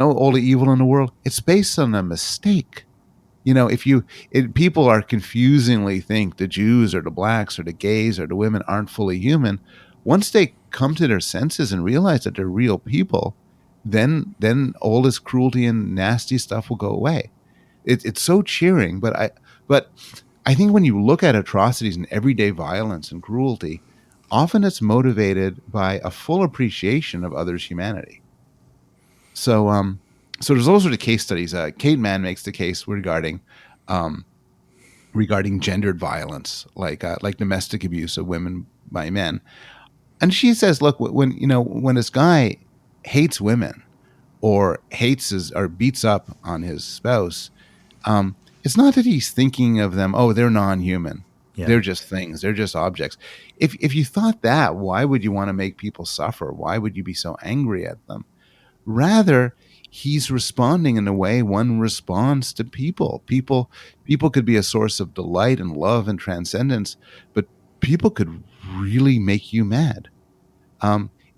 all the evil in the world, it's based on a mistake. People are confusingly think the Jews or the blacks or the gays or the women aren't fully human. Once they come to their senses and realize that they're real people, then all this cruelty and nasty stuff will go away. It's so cheering, but I think when you look at atrocities and everyday violence and cruelty, often it's motivated by a full appreciation of others' humanity. So, so there's all sorts of case studies. Kate Mann makes the case um, regarding gendered violence, like domestic abuse of women by men, and she says, look, when this guy hates women or or beats up on his spouse, it's not that he's thinking of them, oh, they're non-human. yeah. They're just things. They're just objects. If you thought that, why would you want to make people suffer? Why would you be so angry at them? Rather, he's responding in the way one responds to people. People could be a source of delight and love and transcendence, but people could really make you mad.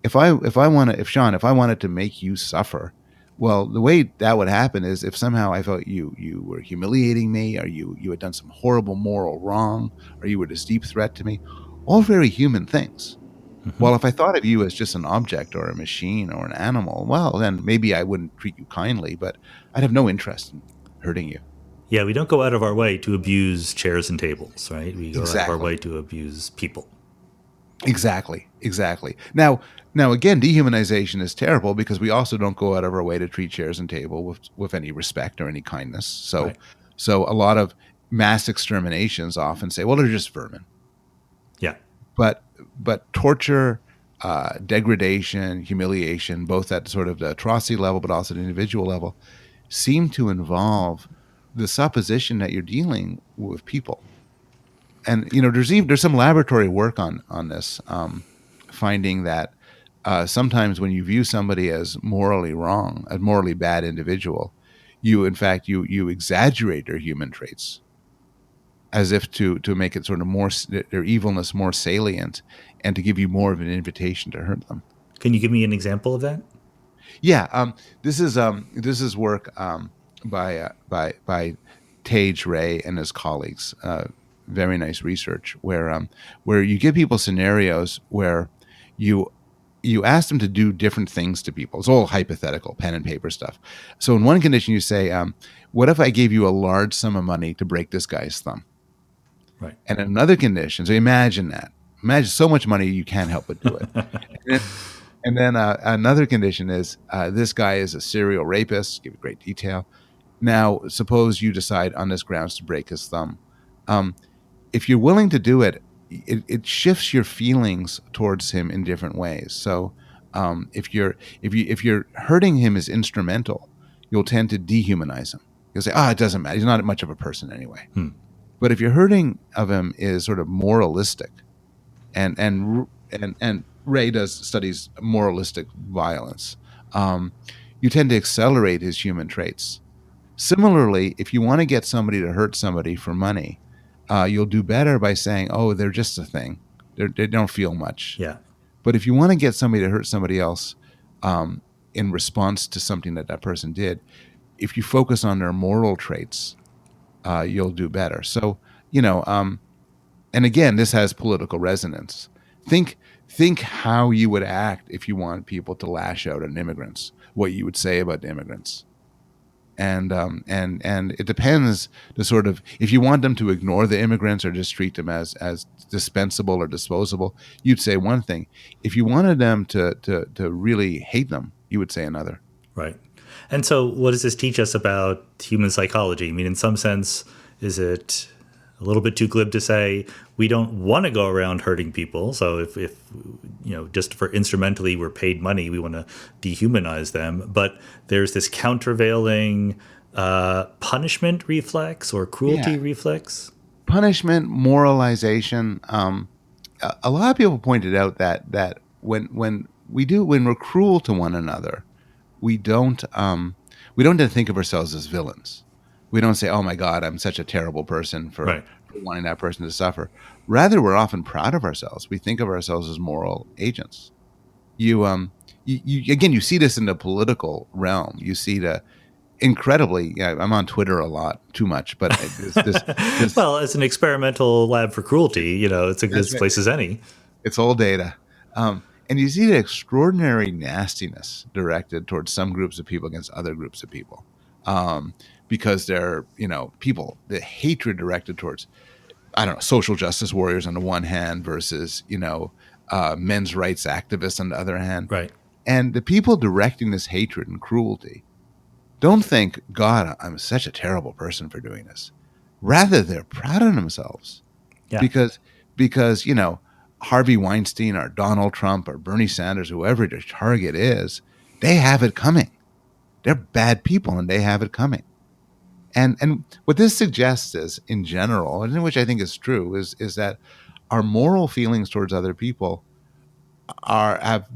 If I wanted to make you suffer, well, the way that would happen is if somehow I felt you were humiliating me, or you had done some horrible moral wrong, or you were this deep threat to me, all very human things. Hmm. Well, if I thought of you as just an object or a machine or an animal, well, then maybe I wouldn't treat you kindly, but I'd have no interest in hurting you. Yeah, we don't go out of our way to abuse chairs and tables, right? We go out of our Exactly. way to abuse people. Exactly. Now again, dehumanization is terrible because we also don't go out of our way to treat chairs and table with any respect or any kindness. So, Right. so a lot of mass exterminations often say, well, they're just vermin. Yeah. But torture, degradation, humiliation, both at sort of the atrocity level, but also the individual level, seem to involve the supposition that you're dealing with people. And there's some laboratory work on this, finding that sometimes when you view somebody as morally wrong, a morally bad individual, you exaggerate their human traits as if to make it sort of their evilness more salient and to give you more of an invitation to hurt them. Can you give me an example of that? Yeah, this is work by Tage Ray and his colleagues. Very nice research where you give people scenarios where you you ask them to do different things to people. It's all hypothetical, pen and paper stuff. So in one condition, you say, "What if I gave you a large sum of money to break this guy's thumb?" Right. And in another condition, so imagine that. Imagine so much money you can't help but do it. And then another condition is this guy is a serial rapist. Give great detail. Now, suppose you decide on this grounds to break his thumb. Um, if you're willing to do it, it shifts your feelings towards him in different ways. So, if you're hurting him as instrumental, you'll tend to dehumanize him. You'll say, "Ah, it doesn't matter. He's not much of a person anyway." Hmm. But if your hurting of him is sort of moralistic, and Ray does studies moralistic violence, you tend to accelerate his human traits. Similarly, if you want to get somebody to hurt somebody for money, you'll do better by saying, "Oh, they're just a thing. They don't feel much." Yeah. But if you want to get somebody to hurt somebody else in response to something that person did, if you focus on their moral traits, you'll do better. So, you know, and again, this has political resonance. Think how you would act if you want people to lash out at immigrants, what you would say about immigrants. And it depends the sort of, if you want them to ignore the immigrants or just treat them as dispensable or disposable, you'd say one thing. If you wanted them to really hate them, you would say another. Right. And so what does this teach us about human psychology? I mean, in some sense, is it a little bit too glib to say we don't want to go around hurting people? So if you know, just for instrumentally we're paid money, we want to dehumanize them. But there's this countervailing punishment reflex or cruelty reflex. Punishment, moralization. A lot of people pointed out that when we're cruel to one another, we don't tend to think of ourselves as villains. We don't say, "Oh my God, I'm such a terrible person for wanting that person to suffer." Rather, we're often proud of ourselves. We think of ourselves as moral agents. You again, you see this in the political realm. You see the incredibly. Yeah, I'm on Twitter a lot, too much, but this well, it's an experimental lab for cruelty. You know, it's a good place as any. It's all data. And you see the extraordinary nastiness directed towards some groups of people against other groups of people. Because they're, you know, people, the hatred directed towards, I don't know, social justice warriors on the one hand versus, you know, men's rights activists on the other hand. Right. And the people directing this hatred and cruelty don't think, God, I'm such a terrible person for doing this. Rather, they're proud of themselves. Yeah. Because, you know, Harvey Weinstein or Donald Trump or Bernie Sanders, whoever their target is, they have it coming. They're bad people and they have it coming. And what this suggests is, in general, and which I think is true, is that our moral feelings towards other people have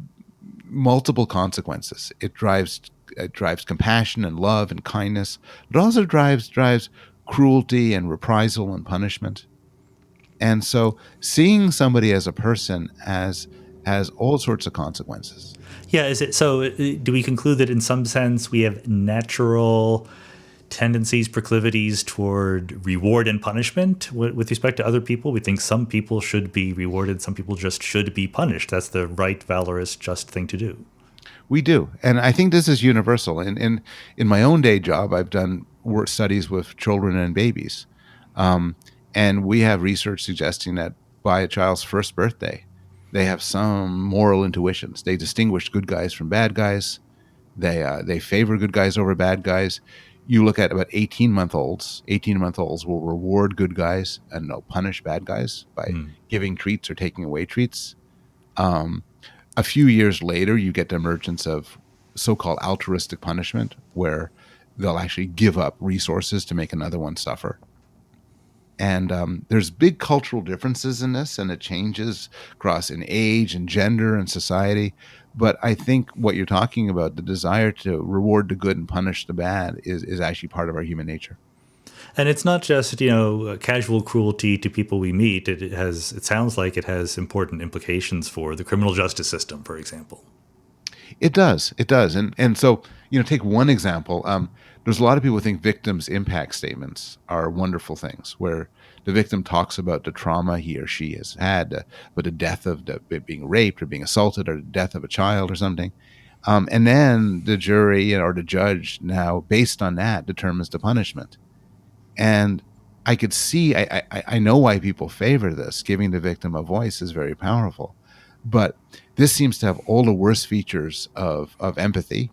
multiple consequences. It drives compassion and love and kindness. It also drives cruelty and reprisal and punishment. And so, seeing somebody as a person has all sorts of consequences. Yeah. Is it so? Do we conclude that in some sense we have natural tendencies, proclivities toward reward and punishment with respect to other people? We think some people should be rewarded, some people just should be punished. That's the right, valorous, just thing to do. We do, and I think this is universal. In my own day job, I've done work studies with children and babies, and we have research suggesting that by a child's first birthday, they have some moral intuitions. They distinguish good guys from bad guys. They favor good guys over bad guys. You look at about 18-month-olds. 18-month-olds will reward good guys and they'll punish bad guys by giving treats or taking away treats. A few years later, you get the emergence of so-called altruistic punishment, where they'll actually give up resources to make another one suffer. And there's big cultural differences in this, and it changes across in age and gender and society. But I think what you're talking about, the desire to reward the good and punish the bad, is actually part of our human nature. And it's not just, you know, casual cruelty to people we meet. It sounds like it has important implications for the criminal justice system, for example. It does. And so, you know, take one example. There's a lot of people who think victims' impact statements are wonderful things, where the victim talks about the trauma he or she has had, but the death of being raped or being assaulted, or the death of a child or something. And then the jury, you know, or the judge now, based on that, determines the punishment. And I could see, I know why people favor this. Giving the victim a voice is very powerful. But this seems to have all the worst features of empathy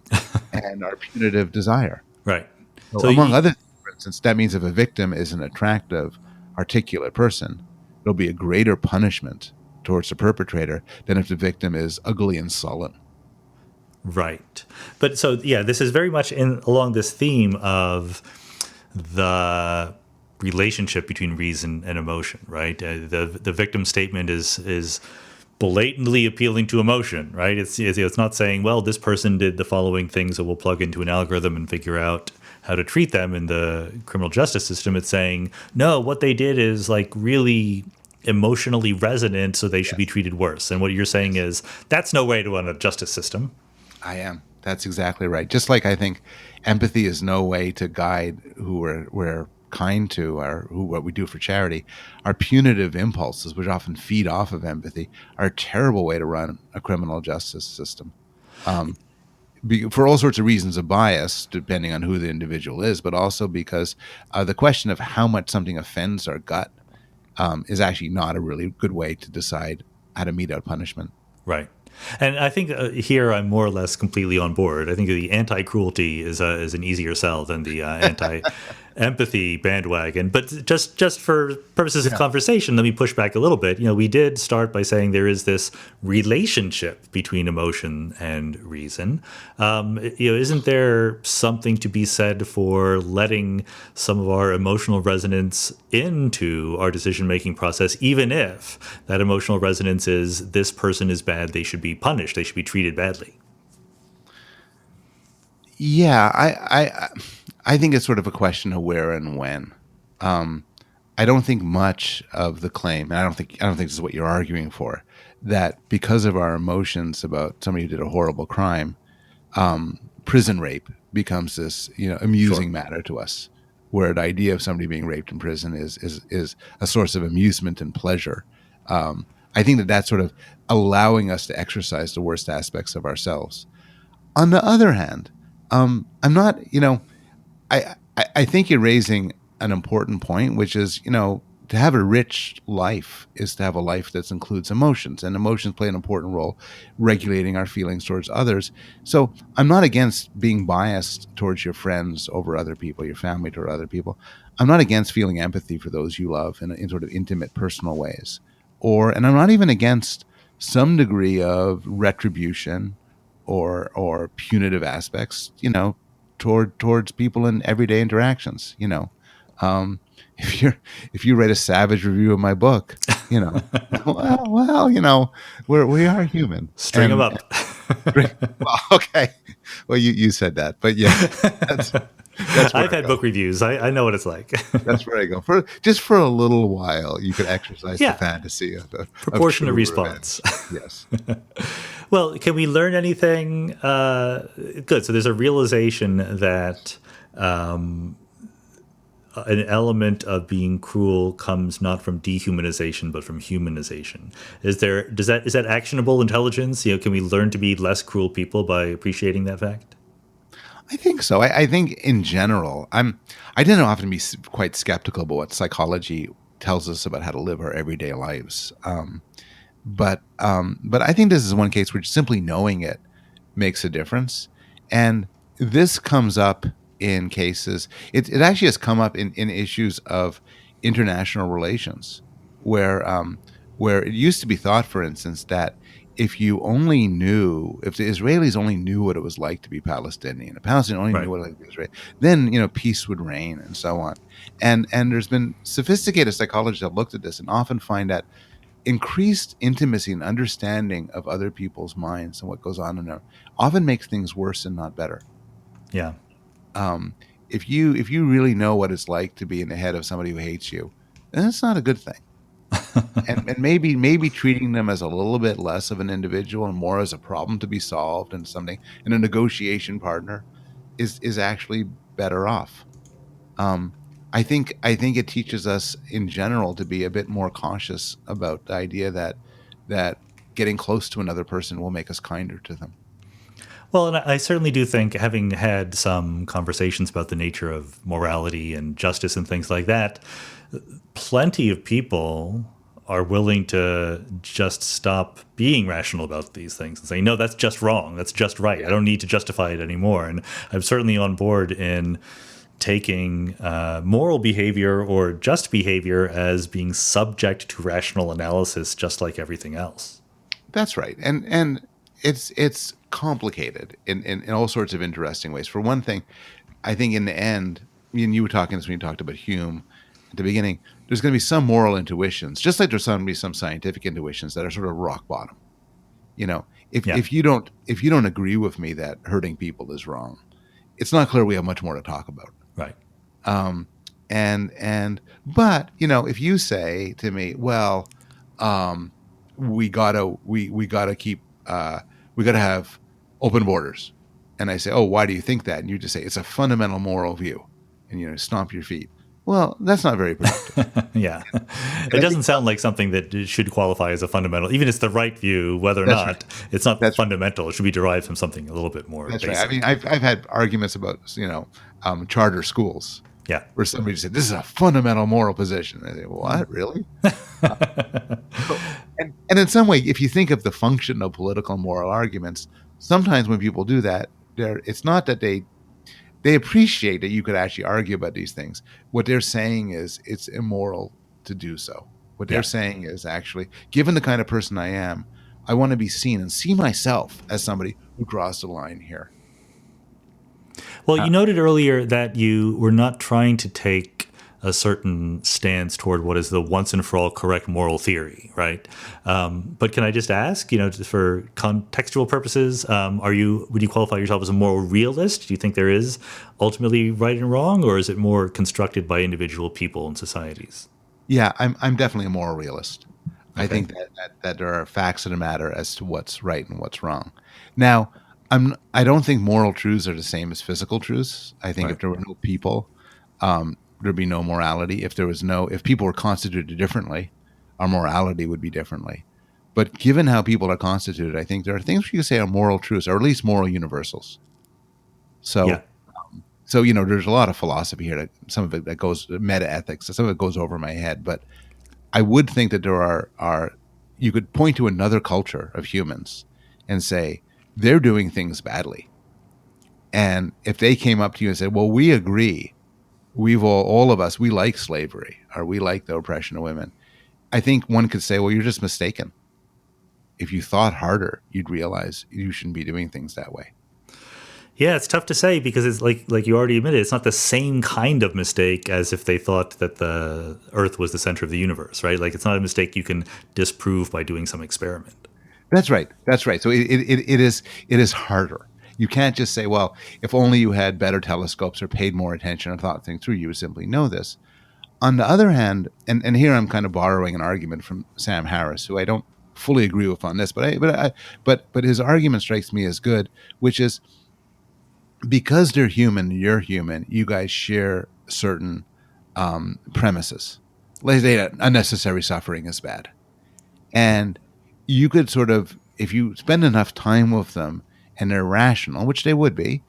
and our punitive desire. Right. So among other things, for instance, that means if a victim is an attractive, articulate person, there'll be a greater punishment towards the perpetrator than if the victim is ugly and sullen. Right. But so, yeah, this is very much along this theme of the relationship between reason and emotion, right? The victim statement is blatantly appealing to emotion, right? It's not saying, well, this person did the following things, so we'll plug into an algorithm and figure out how to treat them in the criminal justice system. It's saying, no, what they did is like really emotionally resonant, so they should be treated worse. And what you're saying is that's no way to run a justice system. I am. That's exactly right. Just like I think empathy is no way to guide who we're kind to, or what we do for charity, our punitive impulses, which often feed off of empathy, are a terrible way to run a criminal justice system. For all sorts of reasons of bias, depending on who the individual is, but also because the question of how much something offends our gut is actually not a really good way to decide how to mete out punishment. Right. And I think here I'm more or less completely on board. I think the anti-cruelty is an easier sell than the anti-empathy bandwagon. But just for purposes of conversation, let me push back a little bit. We did start by saying there is this relationship between emotion and reason. Isn't there something to be said for letting some of our emotional resonance into our decision-making process, even if that emotional resonance is this person is bad, they should be punished, they should be treated badly? Yeah, I think it's sort of a question of where and when. I don't think much of the claim, and I don't think this is what you're arguing for, that because of our emotions about somebody who did a horrible crime, prison rape becomes this amusing matter to us, where the idea of somebody being raped in prison is a source of amusement and pleasure. I think that's sort of allowing us to exercise the worst aspects of ourselves. On the other hand, I'm not, I think you're raising an important point, which is, to have a rich life is to have a life that includes emotions, and emotions play an important role regulating our feelings towards others. So I'm not against being biased towards your friends over other people, your family toward other people. I'm not against feeling empathy for those you love in sort of intimate, personal ways. And I'm not even against some degree of retribution or punitive aspects, towards people in everyday interactions. If you write a savage review of my book, we are human. String them up. Well, okay. Well, you said that, but yeah, that's where I've had book reviews. I know what it's like. That's where I go. For a little while, you could exercise the fantasy of proportionate response. Yes. Well, can we learn anything? Good. So there's a realization that an element of being cruel comes not from dehumanization but from humanization. Is that actionable intelligence? Can we learn to be less cruel people by appreciating that fact? I think so. I think in general, I tend to often be quite skeptical about what psychology tells us about how to live our everyday lives. But I think this is one case where simply knowing it makes a difference. And this comes up in cases. It actually has come up in issues of international relations, where it used to be thought, for instance, that if the Israelis only knew what it was like to be Palestinian, the Palestinians only knew what it was like to be Israeli, then peace would reign and so on. And there's been sophisticated psychologists that have looked at this and often find that increased intimacy and understanding of other people's minds and what goes on in there often makes things worse and not better. Yeah. If you really know what it's like to be in the head of somebody who hates you, then it's not a good thing. and maybe treating them as a little bit less of an individual and more as a problem to be solved and a negotiation partner is actually better off. I think it teaches us in general to be a bit more cautious about the idea that getting close to another person will make us kinder to them. Well, and I certainly do think, having had some conversations about the nature of morality and justice and things like that, plenty of people are willing to just stop being rational about these things and say, no, that's just wrong. That's just right. I don't need to justify it anymore. And I'm certainly on board in taking moral behavior or just behavior as being subject to rational analysis, just like everything else. That's right. And it's complicated in all sorts of interesting ways. For one thing, I think in the end, you were talking this when you talked about Hume at the beginning, there's going to be some moral intuitions, just like there's going to be some scientific intuitions that are sort of rock bottom. If you don't agree with me that hurting people is wrong, it's not clear we have much more to talk about. Right. But if you say to me, well, we gotta have open borders, and I say, oh, why do you think that? And you just say it's a fundamental moral view, and stomp your feet. Well, that's not very productive. Yeah. And It I think doesn't sound like something that should qualify as a fundamental, even if it's the right view, whether or that's right. not it's not That's right. fundamental. It should be derived from something a little bit more That's right. I mean, basic. I've had arguments about charter schools Yeah. where somebody said this is a fundamental moral position. And I say, what really? Uh, and in some way, if you think of the function of political and moral arguments, sometimes when people do that, it's not that they appreciate that you could actually argue about these things. What they're saying is it's immoral to do so. What they're Yeah. saying is actually, given the kind of person I am, I want to be seen and see myself as somebody who draws the line here. Well, Uh, you noted earlier that you were not trying to take a certain stance toward what is the once and for all correct moral theory, right? But can I just ask, just for contextual purposes, would you qualify yourself as a moral realist? Do you think there is ultimately right and wrong, or is it more constructed by individual people and societies? yeah, I'm definitely a moral realist. I Okay. think that there are facts of the matter as to what's right and what's wrong. Now, I don't think moral truths are the same as physical truths. I think Right. if there were no people, there'd be no morality. If people were constituted differently, our morality would be differently. But given how people are constituted, I think there are things you could say are moral truths, or at least moral universals. Yeah. So, there's a lot of philosophy here. Some of it that goes meta ethics. Some of it goes over my head, but I would think that there are you could point to another culture of humans and say they're doing things badly. And if they came up to you and said, "Well, we agree, we've all of us, we like slavery or we like the oppression of women," I think one could say, "Well, you're just mistaken. If you thought harder, you'd realize you shouldn't be doing things that way." Yeah, it's tough to say because it's like you already admitted, it's not the same kind of mistake as if they thought that the Earth was the center of the universe, right? Like it's not a mistake you can disprove by doing some experiment. That's right. That's right. So it is harder. You can't just say, "Well, if only you had better telescopes or paid more attention or thought things through, you would simply know this." On the other hand, and here I'm kind of borrowing an argument from Sam Harris, who I don't fully agree with on this, but his argument strikes me as good, which is because they're human, you're human. You guys share certain premises. Let's say that unnecessary suffering is bad, and you could sort of, if you spend enough time with them and they're rational, which they would be,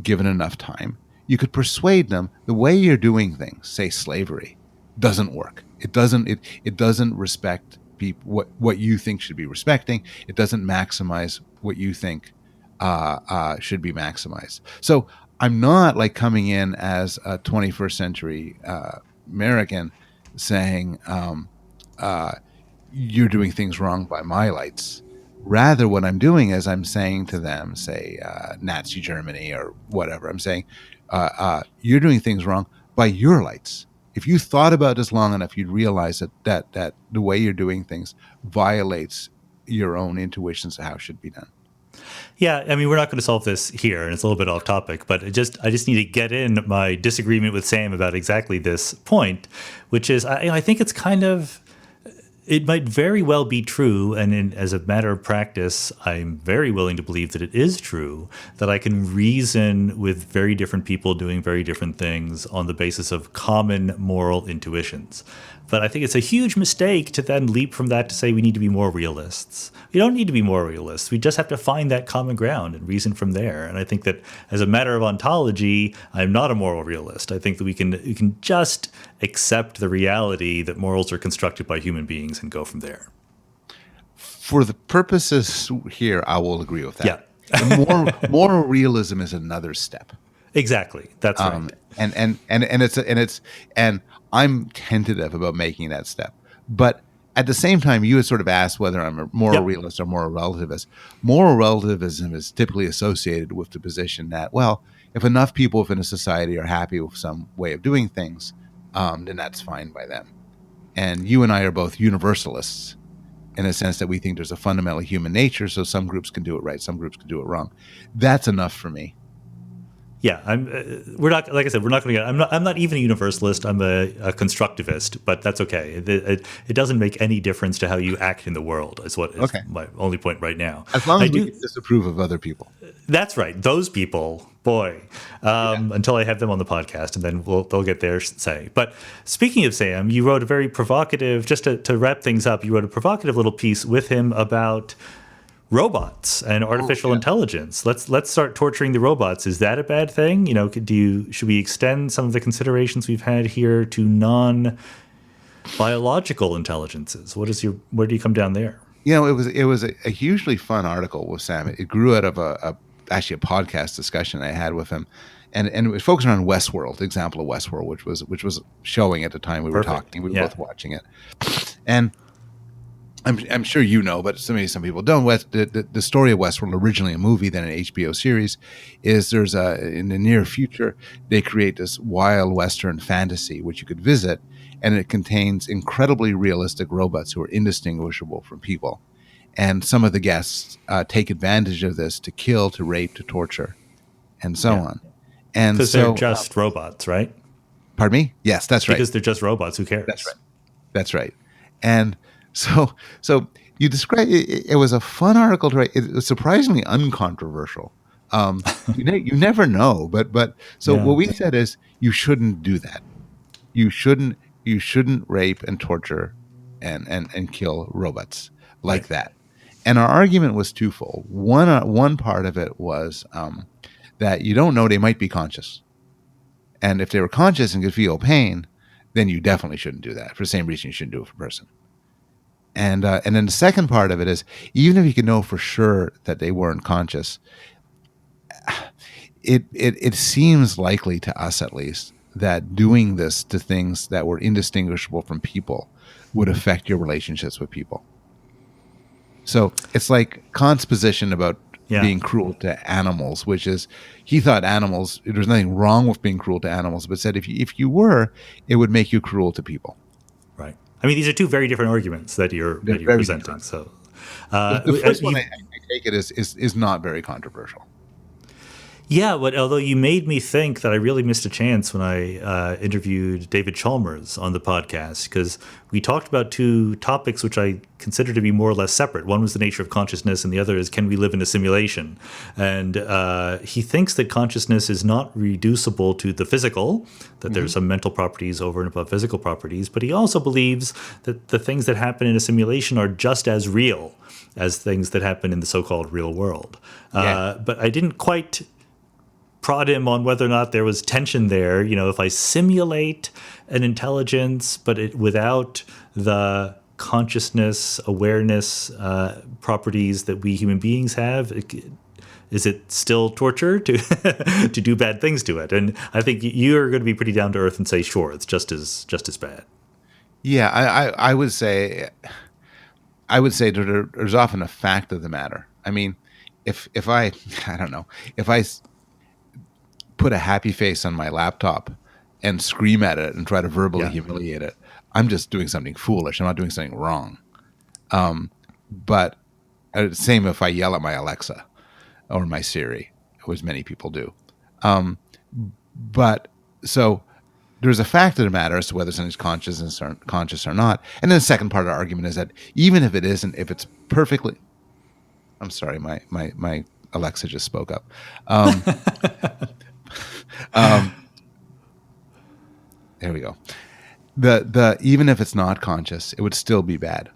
given enough time, you could persuade them the way you're doing things, say slavery, doesn't work. It doesn't respect people what you think should be respecting. It doesn't maximize what you think should be maximized. So I'm not like coming in as a 21st century American saying you're doing things wrong by my lights. Rather, what I'm doing is I'm saying to them, say Nazi Germany or whatever, I'm saying you're doing things wrong by your lights. If you thought about this long enough, you'd realize that the way you're doing things violates your own intuitions of how it should be done. Yeah, I mean, we're not going to solve this here, and it's a little bit off topic, but I just need to get in my disagreement with Sam about exactly this point, which is I think it's kind of it might very well be true, and as a matter of practice, I'm very willing to believe that it is true, that I can reason with very different people doing very different things on the basis of common moral intuitions. But I think it's a huge mistake to then leap from that to say we need to be more realists. We don't need to be more realists. We just have to find that common ground and reason from there. And I think that as a matter of ontology, I'm not a moral realist. I think that we can just accept the reality that morals are constructed by human beings and go from there. For the purposes here, I will agree with that. Yeah. The moral realism is another step. Exactly. That's right. And I'm tentative about making that step. But at the same time, you had sort of asked whether I'm a moral realist or moral relativist. Moral relativism is typically associated with the position that, well, if enough people within a society are happy with some way of doing things, then that's fine by them. And you and I are both universalists in a sense that we think there's a fundamental human nature, so some groups can do it right, some groups can do it wrong. That's enough for me. Yeah, we're not, like I said, we're not going to get. I'm not even a universalist. I'm a constructivist, but that's okay. It doesn't make any difference to how you act in the world. Is what is Okay. my only point right now. As long I as we do. can disapprove of other people. That's right. Those people, boy. Until I have them on the podcast, and then they'll get their say. But speaking of Sam, you wrote a very provocative. Just to wrap things up, you wrote a provocative little piece with him about robots and artificial intelligence. Let's start torturing the robots. Is that a bad thing? Should we extend some of the considerations we've had here to non-biological intelligences? Where do you come down there? It was a hugely fun article with Sam. It grew out of actually a podcast discussion I had with him, and it was focused on Westworld, the example of Westworld, which was showing at the time we were talking. We were both watching it, and I'm sure you know, but some people don't. The story of Westworld, originally a movie, then an HBO series, is in the near future they create this wild Western fantasy which you could visit, and it contains incredibly realistic robots who are indistinguishable from people, and some of the guests take advantage of this to kill, to rape, to torture, and so on. And because they're just robots, right? Pardon me? Yes, that's right. Because they're just robots. Who cares? That's right. And so you describe it was a fun article to write. It was surprisingly uncontroversial. You never know, but what we said is you shouldn't do that. You shouldn't rape and torture and kill robots like that. And our argument was twofold. One part of it was that you don't know, they might be conscious, and if they were conscious and could feel pain, then you definitely shouldn't do that for the same reason you shouldn't do it for a person. And then the second part of it is, even if you can know for sure that they weren't conscious, it seems likely to us, at least, that doing this to things that were indistinguishable from people would affect your relationships with people. So it's like Kant's position about being cruel to animals, which is, he thought animals, there's nothing wrong with being cruel to animals, but said if you were, it would make you cruel to people. Right. I mean, these are two very different arguments that you're presenting. Different. So the first one, I take it is not very controversial. Yeah, but although you made me think that I really missed a chance when I interviewed David Chalmers on the podcast, because we talked about two topics which I consider to be more or less separate. One was the nature of consciousness, and the other is, can we live in a simulation? And he thinks that consciousness is not reducible to the physical, that there's some mental properties over and above physical properties, but he also believes that the things that happen in a simulation are just as real as things that happen in the so-called real world. But I didn't quite prod him on whether or not there was tension there. If I simulate an intelligence, but without the consciousness, awareness properties that we human beings have, is it still torture to to do bad things to it? And I think you're going to be pretty down to earth and say, sure, it's just as bad. Yeah, I would say there's often a fact of the matter. I mean, if I don't know, if I put a happy face on my laptop and scream at it and try to verbally humiliate it, I'm just doing something foolish. I'm not doing something wrong. But same if I yell at my Alexa or my Siri, which many people do. But so there's a fact of the matter as to whether something's conscious or not. And then the second part of the argument is that even if it isn't, if it's perfectly, I'm sorry, my Alexa just spoke up. There we go. The even if it's not conscious, it would still be bad.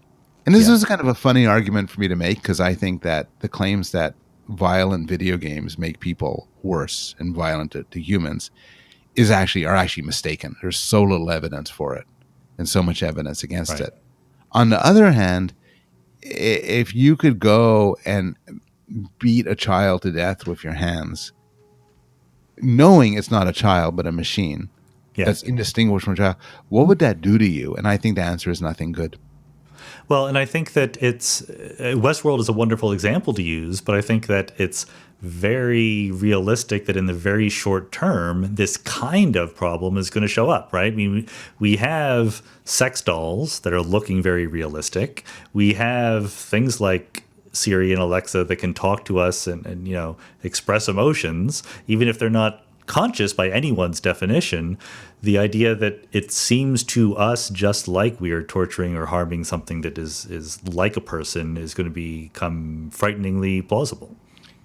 And this is kind of a funny argument for me to make, because I think that the claims that violent video games make people worse and violent to humans are actually mistaken. There's so little evidence for it and so much evidence against it. On the other hand, if you could go and beat a child to death with your hands, knowing it's not a child but a machine that's indistinguishable from a child, what would that do to you? And I think the answer is nothing good. Well, and I think that Westworld is a wonderful example to use, but I think that it's very realistic that in the very short term, this kind of problem is going to show up, right? I mean, we have sex dolls that are looking very realistic. We have things like Siri and Alexa that can talk to us and express emotions, even if they're not conscious by anyone's definition, the idea that it seems to us just like we are torturing or harming something that is like a person is going to become frighteningly plausible.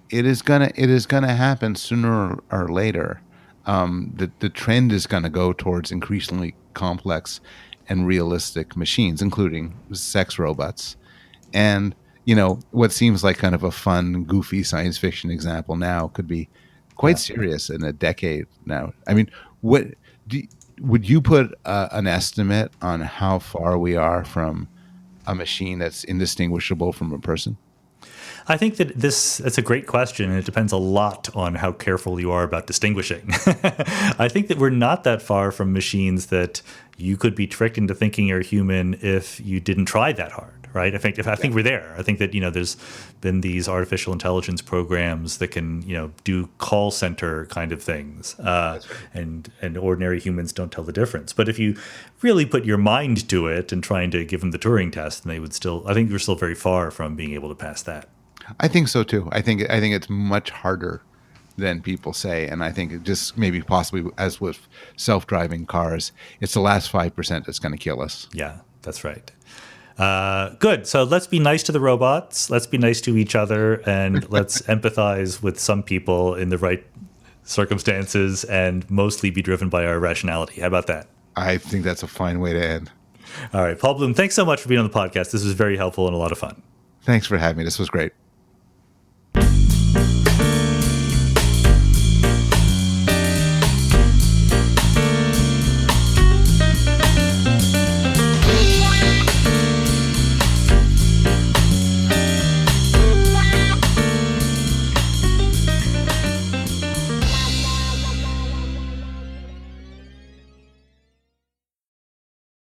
It is gonna happen sooner or later. The trend is going to go towards increasingly complex and realistic machines, including sex robots. And what seems like kind of a fun, goofy science fiction example now could be quite serious in a decade now. I mean, what would you put an estimate on how far we are from a machine that's indistinguishable from a person? I think that it's a great question, and it depends a lot on how careful you are about distinguishing. I think that we're not that far from machines that you could be tricked into thinking you're human if you didn't try that hard, right? I think we're there. I think that there's been these artificial intelligence programs that can do call center kind of things, and ordinary humans don't tell the difference. But if you really put your mind to it and trying to give them the Turing test, then they would still. I think we're still very far from being able to pass that. I think so too. I think it's much harder than people say, and I think it just maybe possibly as with self-driving cars, it's the last 5% that's going to kill us. Yeah, that's right. Good. So let's be nice to the robots. Let's be nice to each other, and let's empathize with some people in the right circumstances, and mostly be driven by our rationality. How about that? I think that's a fine way to end. All right, Paul Bloom, thanks so much for being on the podcast. This was very helpful and a lot of fun. Thanks for having me. This was great.